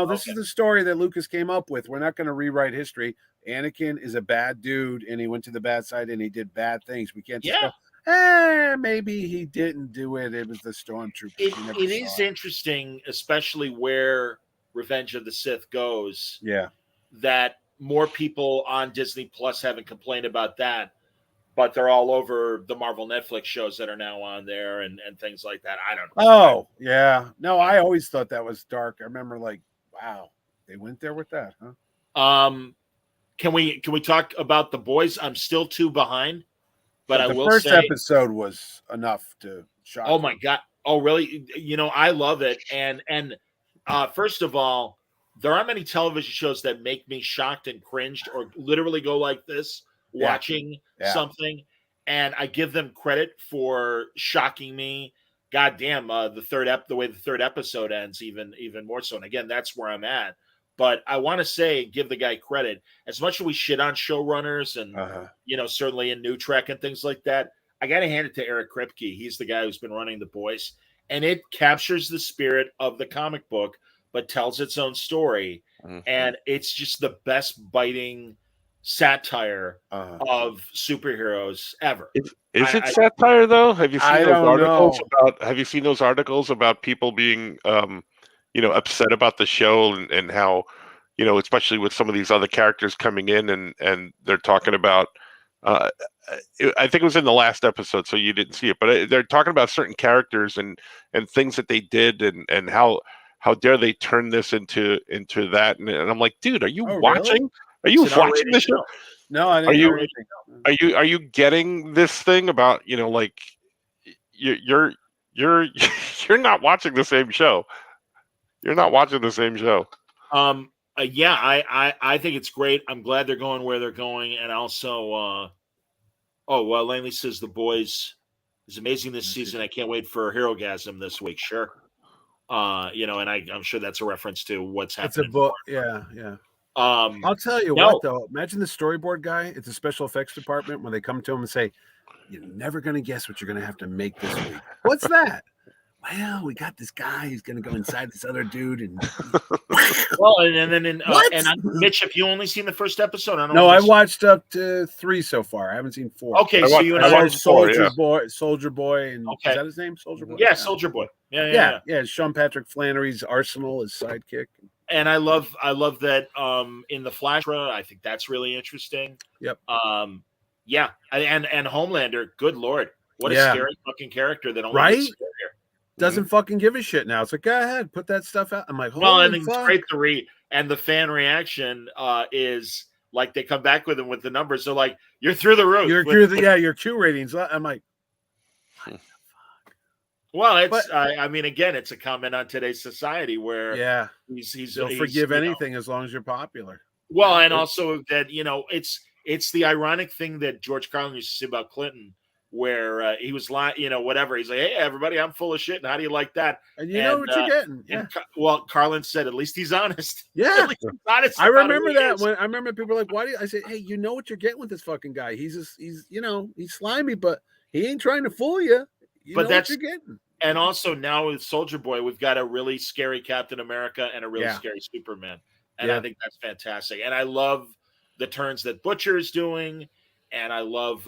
This is the story that Lucas came up with. We're not going to rewrite history. Anakin is a bad dude, and he went to the bad side, and he did bad things. We can't just go, maybe he didn't do it. It was the stormtroopers. It is interesting, especially where Revenge of the Sith goes. Yeah. That more people on Disney Plus haven't complained about that. But they're all over the Marvel Netflix shows that are now on there and things like that. I don't know. Oh, yeah. No, I always thought that was dark. I remember wow, they went there with that, huh? Can we talk about The Boys? I'm still 2 behind, but I will say the first episode was enough to shock. Oh my God. Oh, really? I love it. And first of all, there aren't many television shows that make me shocked and cringed or literally go like this. Watching something, and I give them credit for shocking me. God damn, the way the third episode ends, even more so. And again, that's where I'm at. But I want to give the guy credit. As much as we shit on showrunners and certainly in New Trek and things like that, I got to hand it to Eric Kripke. He's the guy who's been running The Boys, and it captures the spirit of the comic book, but tells its own story. And it's just the best biting satire of superheroes ever. Is it satire though? Have you seen those articles about? Have you seen those articles about people being, upset about the show and how, especially with some of these other characters coming in and they're talking about. I think it was in the last episode, so you didn't see it, but they're talking about certain characters and things that they did and how dare they turn this into that, and I'm like, dude, are you watching? Really? Are you watching this show? No, I didn't. Are you getting this thing about like you're you're not watching the same show? You're not watching the same show. Yeah, I think it's great. I'm glad they're going where they're going, and also, Langley says The Boys is amazing this season. I can't wait for Herogasm this week. Sure, and I'm sure that's a reference to what's happening. It's a book. Yeah. I'll tell you what though. Imagine the storyboard guy at the special effects department when they come to him and say, "You're never going to guess what you're going to have to make this week." What's that? Well, we got this guy who's going to go inside this other dude, and Mitch, have you only seen the first episode? I watched up to 3 so far. I haven't seen 4. Okay, so you and I watched Soldier Boy, and is that his name? Soldier Boy. Yeah, Soldier Boy. Yeah. Sean Patrick Flannery's Arsenal, his sidekick. And I love that in the Flash, I think that's really interesting. Yep. And Homelander, good Lord, what a scary fucking character that only gets scarier. Doesn't fucking give a shit now. It's like, go ahead, put that stuff out. I'm like, I think it's great to read. And the fan reaction is like they come back with them with the numbers. So like, you're through the roof. Your Q ratings. I'm like, what the fuck? Well, again, it's a comment on today's society where he'll forgive anything as long as you're popular. Well, and also that it's the ironic thing that George Carlin used to say about Clinton, where he was lying, whatever. He's like, "Hey, everybody, I'm full of shit, and how do you like that?" And you know what you're getting. Yeah. Carlin said, "At least he's honest." Yeah, at least he's honest. I remember that when I remember people were like, "Why do you?" I said, "Hey, you know what you're getting with this fucking guy. He's slimy, but he ain't trying to fool you. But that's what you're getting." And also now with Soldier Boy, we've got a really scary Captain America and a really scary Superman, and I think that's fantastic. And I love the turns that Butcher is doing, and I love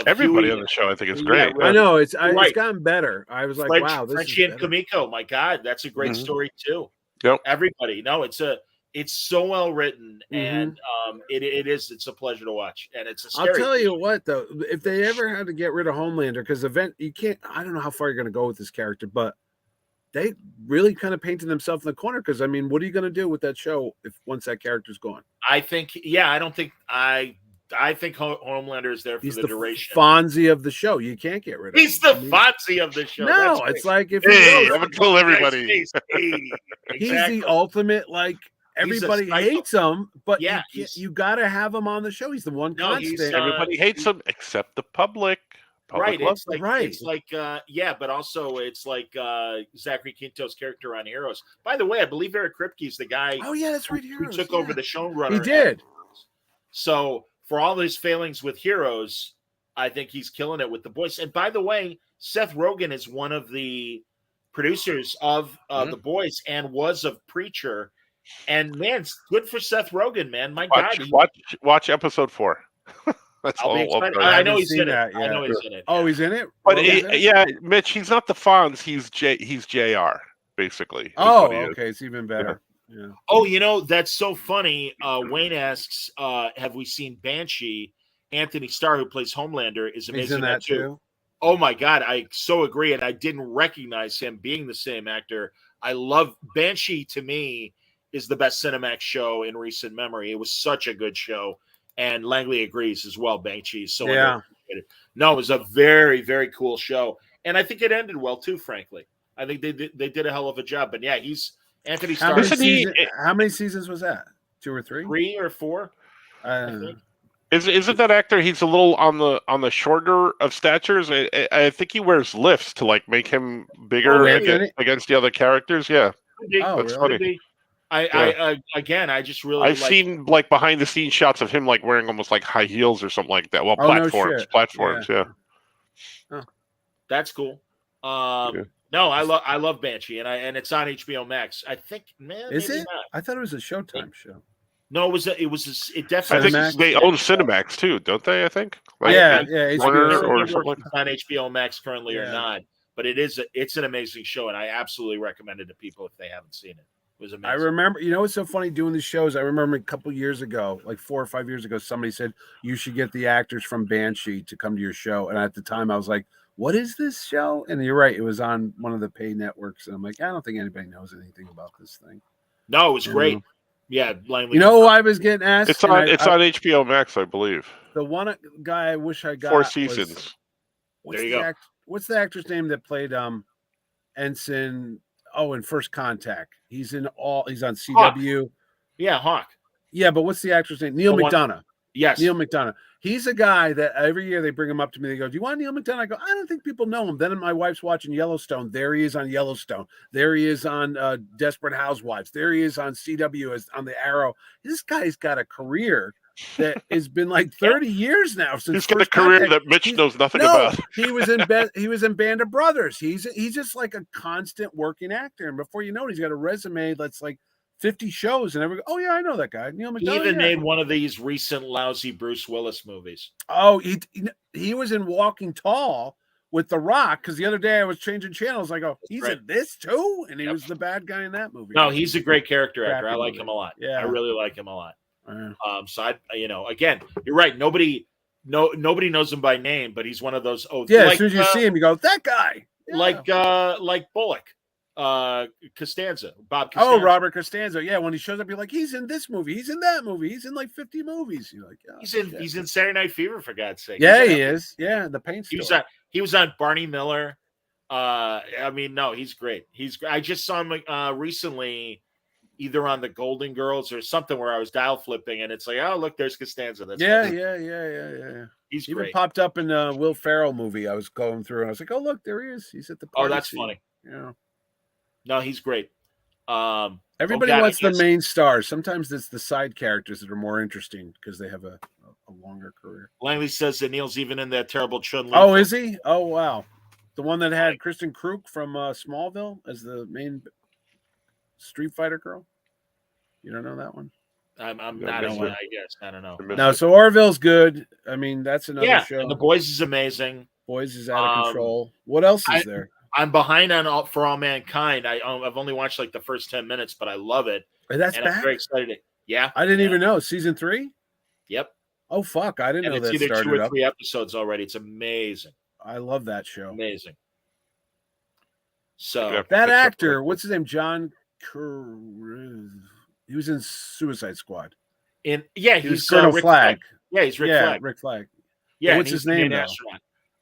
everybody on the show. I think it's great. I know it's gotten better. I was like, wow, this Frenchie and Kamiko. My God, that's a great story too. Yep. Everybody, it's so well written, and it's a pleasure to watch, and it's a scary. I'll tell you what though, if they ever had to get rid of Homelander, because you can't. I don't know how far you're going to go with this character, but they really kind of painted themselves in the corner. Because what are you going to do with that show once that character's gone? I think Homelander is there for the duration. Fonzie of the show. You can't get rid of him. He's the Fonzie of the show. No, it's like if I'm gonna kill everybody. Exactly. He's the ultimate, like, everybody hates him, but you got to have him on the show. He's the one constant. Everybody hates him except the public. Right. It's like, but also it's like Zachary Quinto's character on Heroes. By the way, I believe Eric Kripke's the guy. Oh yeah, that's right. Who took over the showrunner. He did. So for all his failings with Heroes, I think he's killing it with The Boys. And by the way, Seth Rogen is one of the producers of The Boys and was of Preacher. And man, it's good for Seth Rogen, man. My God, watch episode 4. That's all. I know he's in it. I know he's in it. Oh, he's in it. But Mitch, he's not the Fonz. He's JR basically. Oh, okay, it's even better. Yeah. Oh, that's so funny. Wayne asks, have we seen Banshee? Anthony Starr, who plays Homelander, is amazing. He's in that too. Oh my God, I so agree, and I didn't recognize him being the same actor. I love Banshee. To me, is the best Cinemax show in recent memory. It was such a good show, and Langley agrees as well. Banshee is so underrated. No, it was a very, very cool show, and I think it ended well too. Frankly, I think they did a hell of a job. But yeah, he's Anthony Starr. How many seasons was that? 2 or 3? 3 or 4. Isn't that actor? He's a little on the shorter of statures. I think he wears lifts to like make him bigger against the other characters. Yeah, that's funny. I just really. I've seen like behind the scenes shots of him like wearing almost like high heels or something like that. Well, platforms. Yeah. Oh, that's cool. No, I love Banshee, and it's on HBO Max. I think, man, is it? Not. I thought it was a Showtime show. No, it definitely. I think they own Cinemax too, don't they? I think. Yeah. Warner or something like that. On HBO Max currently or not, but it's an amazing show, and I absolutely recommend it to people if they haven't seen it. It was amazing. I remember, what's so funny doing these shows? I remember a couple years ago, like 4 or 5 years ago, somebody said you should get the actors from Banshee to come to your show, and at the time I was like, "What is this show?" And you're right, it was on one of the pay networks, and I'm like, I don't think anybody knows anything about this thing. No, it was great. Yeah, Langley. Who I was getting asked? It's on HBO Max, I believe. The one guy I wish I got 4 seasons. There you go. What's the actor's name that played Ensign? Oh, in First Contact. He's on CW. Hawk. Yeah, Hawk. Yeah, but what's the actor's name? Neil McDonough. Yes. Neil McDonough. He's a guy that every year they bring him up to me. They go, "Do you want Neil McDonough?" I go, "I don't think people know him." Then my wife's watching Yellowstone. There he is on Yellowstone. There he is on Desperate Housewives. There he is on CW as on the Arrow. This guy's got a career that has been like 30 years now since he's got a career that Mitch knows nothing about. He was in Band of Brothers. He's just like a constant working actor, and before you know it, he's got a resume that's like 50 shows, and everyone, oh yeah, I know that guy. Neil McDonough. He even made one of these recent lousy Bruce Willis movies. Oh, he was in Walking Tall with The Rock, because the other day I was changing channels. I go, he's in this too, and he was the bad guy in that movie. No, he's a great character actor. I like him a lot. Yeah, I really like him a lot. So I, again, you're right. Nobody knows him by name, but he's one of those. Oh, yeah. Like, as soon as you see him, you go, that guy. Yeah. Like Bullock, Costanza, Bob Costanza. Oh, Robert Costanza. Yeah, when he shows up, you're like, he's in this movie, he's in that movie, he's in like 50 movies. You're like, oh, he's in Saturday Night Fever, for God's sake. Yeah, he is. Yeah, the Paint Store. He was on Barney Miller. I mean, no, he's great. I just saw him recently, either on the Golden Girls or something, where I was dial flipping, and it's like, oh, look, there's Costanza. That's yeah. He's even great. Popped up in a Will Ferrell movie I was going through, and I was like, oh, look, there he is. He's at the party. Oh, that's scene. funny. Yeah. No, he's great. Everybody wants the main stars. Sometimes it's the side characters that are more interesting because they have a longer career. Langley says that Neil's even in that terrible Chun-Li. Oh, is he? Oh, wow. The one that had Kristen Krug from Smallville as the main Street Fighter girl. You don't know that one? I'm not as I guess. I don't know. No, so Orville's good. I mean, that's another show. And The Boys is amazing. Boys is out of control. What else is there? I'm behind on For All Mankind. I've only watched like the first 10 minutes, but I love it. That's back? I'm very excited. Yeah. I didn't even know. Season 3? Yep. Oh, fuck. I didn't know that started up. It's either 2 or 3 episodes already. It's amazing. I love that show. Amazing. So that actor, what's his name? John he was in Suicide Squad. He's Colonel Rick Flag. Yeah, he's Rick Flag. Rick Flag. Yeah, what's his name?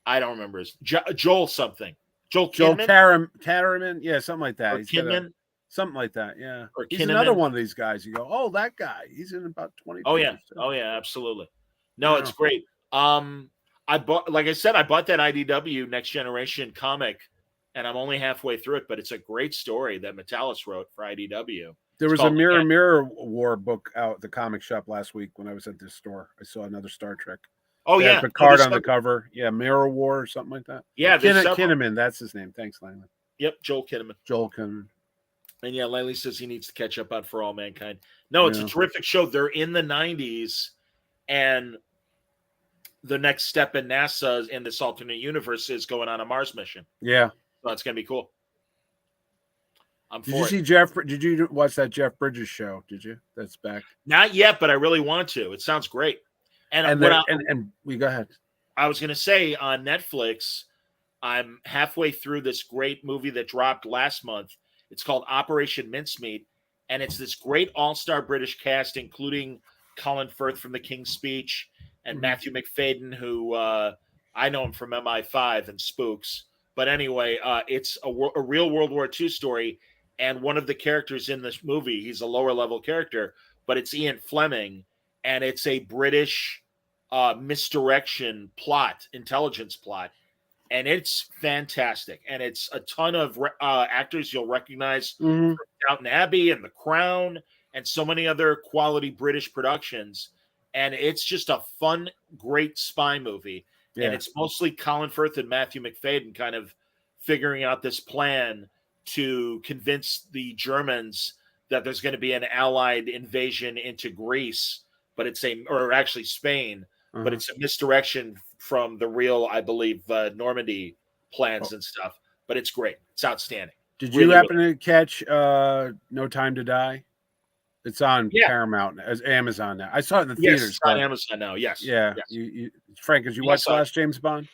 I don't remember his Joel something. Joel Carriman. Yeah, something like that. Or Kinman. Something like that. Yeah. Or he's another one of these guys. You go, oh, that guy. He's in about 20. Oh yeah. Oh yeah. Absolutely. No, it's great. I bought that IDW Next Generation comic, and I'm only halfway through it, but it's a great story that Metalis wrote for IDW. There was a Mirror War book out at the comic shop last week when I was at this store. I saw another Star Trek. Oh, yeah. Picard on the cover. Yeah, Mirror War or something like that. Yeah. Kinnaman, that's his name. Thanks, Langley. Yep, Joel Kinnaman. And yeah, Langley says he needs to catch up on For All Mankind. No, it's a terrific show. They're in the 90s, and the next step in NASA in this alternate universe is going on a Mars mission. Yeah. So it's going to be cool. Did you watch that Jeff Bridges show? Did you? That's back. Not yet, but I really want to. It sounds great. And we go ahead. I was going to say on Netflix, I'm halfway through this great movie that dropped last month. It's called Operation Mincemeat, and it's this great all-star British cast, including Colin Firth from The King's Speech and Matthew McFadden, who I know him from MI5 and Spooks. But anyway, it's a real World War II story. And one of the characters in this movie, he's a lower level character, but it's Ian Fleming. And it's a British misdirection plot, intelligence plot. And it's fantastic. And it's a ton of actors you'll recognize from Downton Abbey and The Crown and so many other quality British productions. And it's just a fun, great spy movie. Yeah. And it's mostly Colin Firth and Matthew McFadden kind of figuring out this plan to convince the Germans that there's going to be an Allied invasion into Greece, but or actually Spain, but it's a misdirection from the real, I believe, Normandy plans and stuff. But it's great. It's outstanding. Did you happen to catch No Time to Die? It's on Paramount as Amazon now. I saw it in the theaters. It's on Amazon now. Yes. Yeah. Yes. Frank, did you watch the last James Bond?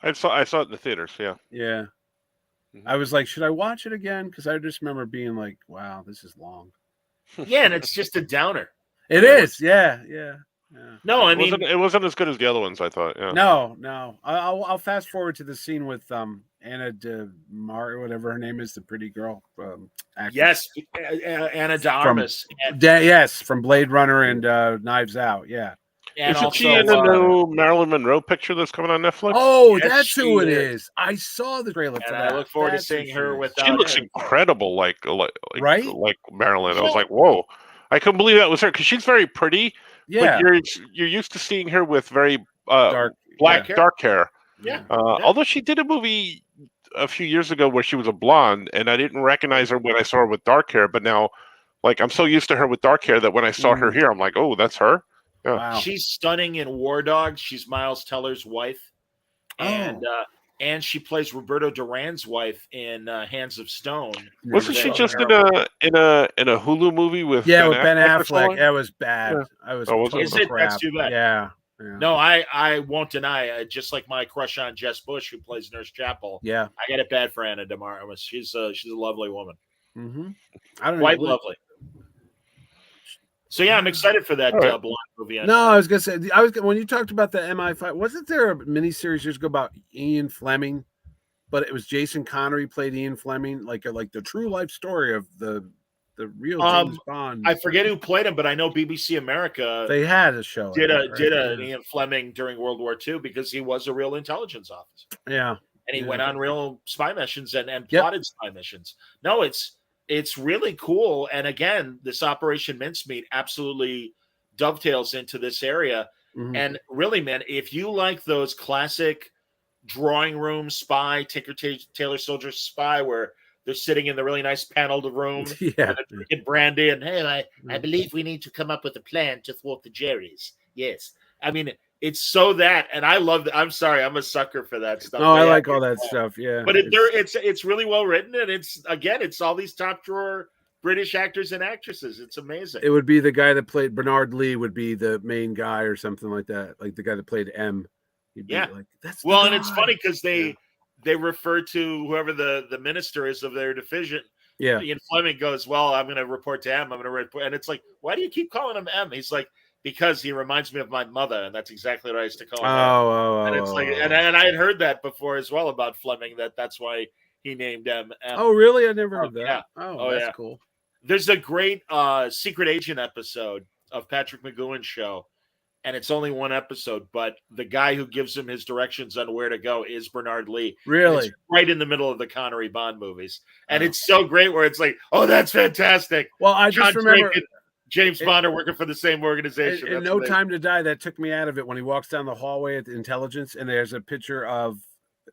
I saw it in the theaters. Yeah. Yeah. I was like, should I watch it again? Because I just remember being like, wow, this is long. Yeah, and it's just a downer. It is. Yeah. No, I mean, it wasn't as good as the other ones, I thought. Yeah. No. I'll fast forward to the scene with Anna de Mar, whatever her name is, the pretty girl. Yes, Anna de Armas. Yes, from Blade Runner and Knives Out. Yeah. And Isn't she in the new Marilyn Monroe picture that's coming on Netflix? Oh, yes, that's who it is. I saw the trailer for that. I look forward to seeing her with. She looks incredible, like Marilyn. I was like, whoa! I couldn't believe that was her because she's very pretty. Yeah, but you're used to seeing her with very dark hair. Yeah. Although she did a movie a few years ago where she was a blonde, and I didn't recognize her when I saw her with dark hair. But now, like, I'm so used to her with dark hair that when I saw her here, I'm like, oh, that's her. Yeah. Wow. She's stunning in War Dogs. She's Miles Teller's wife, and she plays Roberto Duran's wife in Hands of Stone. Wasn't she just in a Hulu movie with Ben Affleck? That was bad. Yeah. I was. Is it? That's too bad. Yeah. No, I won't deny. Just like my crush on Jess Bush, who plays Nurse Chapel. Yeah, I got it bad for Anna de Armas. She's a lovely woman. Mm-hmm. Quite lovely. So yeah, I'm excited for that blonde movie. No, I was gonna say, when you talked about the MI5, wasn't there a miniseries years ago about Ian Fleming? But it was Jason Connery played Ian Fleming, like the true life story of the real James Bond. I forget who played him, but I know BBC America they had a show did an Ian Fleming during World War II because he was a real intelligence officer. Yeah, and he went on real spy missions and plotted spy missions. No, it's really cool. And again, this Operation Mincemeat absolutely dovetails into this area. Mm-hmm. And really, man, if you like those classic drawing room spy, Tinker Tailor Soldier spy, where they're sitting in the really nice paneled room, they're drinking brandy, and hey, I believe we need to come up with a plan to thwart the Jerrys. Yes, I mean it's so that, and I love that. I'm sorry, I'm a sucker for that stuff. Oh, I like all that stuff. Yeah, but it's really well written, and it's all these top drawer British actors and actresses. It's amazing. It would be the guy that played Bernard Lee would be the main guy or something like that, like the guy that played M. Like, that's well, and it's funny because they refer to whoever the minister is of their division. Yeah, Ian Fleming goes, well, I'm going to report to M. I'm going to report, and it's like, why do you keep calling him M? He's like, because he reminds me of my mother, and that's exactly what I used to call him. And it's like, and I had heard that before as well about Fleming. That's why he named M. Oh, really? I never heard that. Yeah. Oh, that's cool. There's a great secret agent episode of Patrick McGowan's show. And it's only one episode, but the guy who gives him his directions on where to go is Bernard Lee. Really? It's right in the middle of the Connery Bond movies. And it's so great where it's like, oh, that's fantastic. Well, I just remember James Bond are working for the same organization. In No Time to Die, that took me out of it when he walks down the hallway at the Intelligence, and there's a picture of,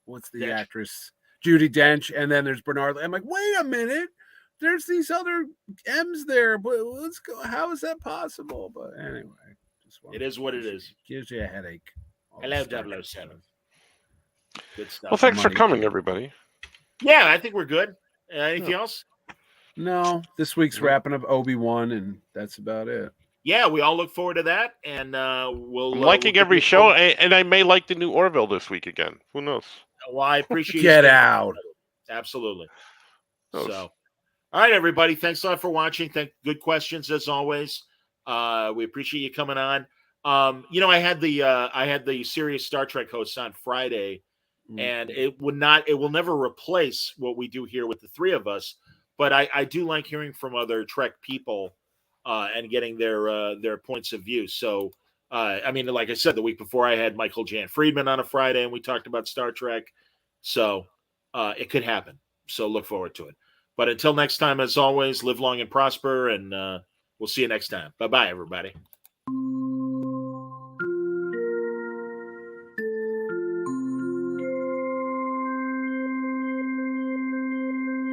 what's the actress? Judi Dench, and then there's Bernard Lee. I'm like, wait a minute. There's these other M's there, but let's go. How is that possible? But anyway. It is what it is. Gives you a headache. Hello, 007. Good stuff. Well, thanks for coming, everybody. Yeah, I think we're good. Anything else? No. This week's wrapping up Obi-Wan, and that's about it. Yeah, we all look forward to that, and we'll. I'm liking every show, and I may like the new Orville this week again. Who knows? Well, I appreciate. Get out. Absolutely. So, all right, everybody. Thanks a lot for watching. Good questions as always. We appreciate you coming on. I had the serious Star Trek hosts on Friday, and it will never replace what we do here with the three of us. But I do like hearing from other Trek people and getting their points of view. So, like I said, the week before I had Michael Jan Friedman on a Friday, and we talked about Star Trek. So it could happen. So look forward to it. But until next time, as always, live long and prosper, and we'll see you next time. Bye-bye, everybody.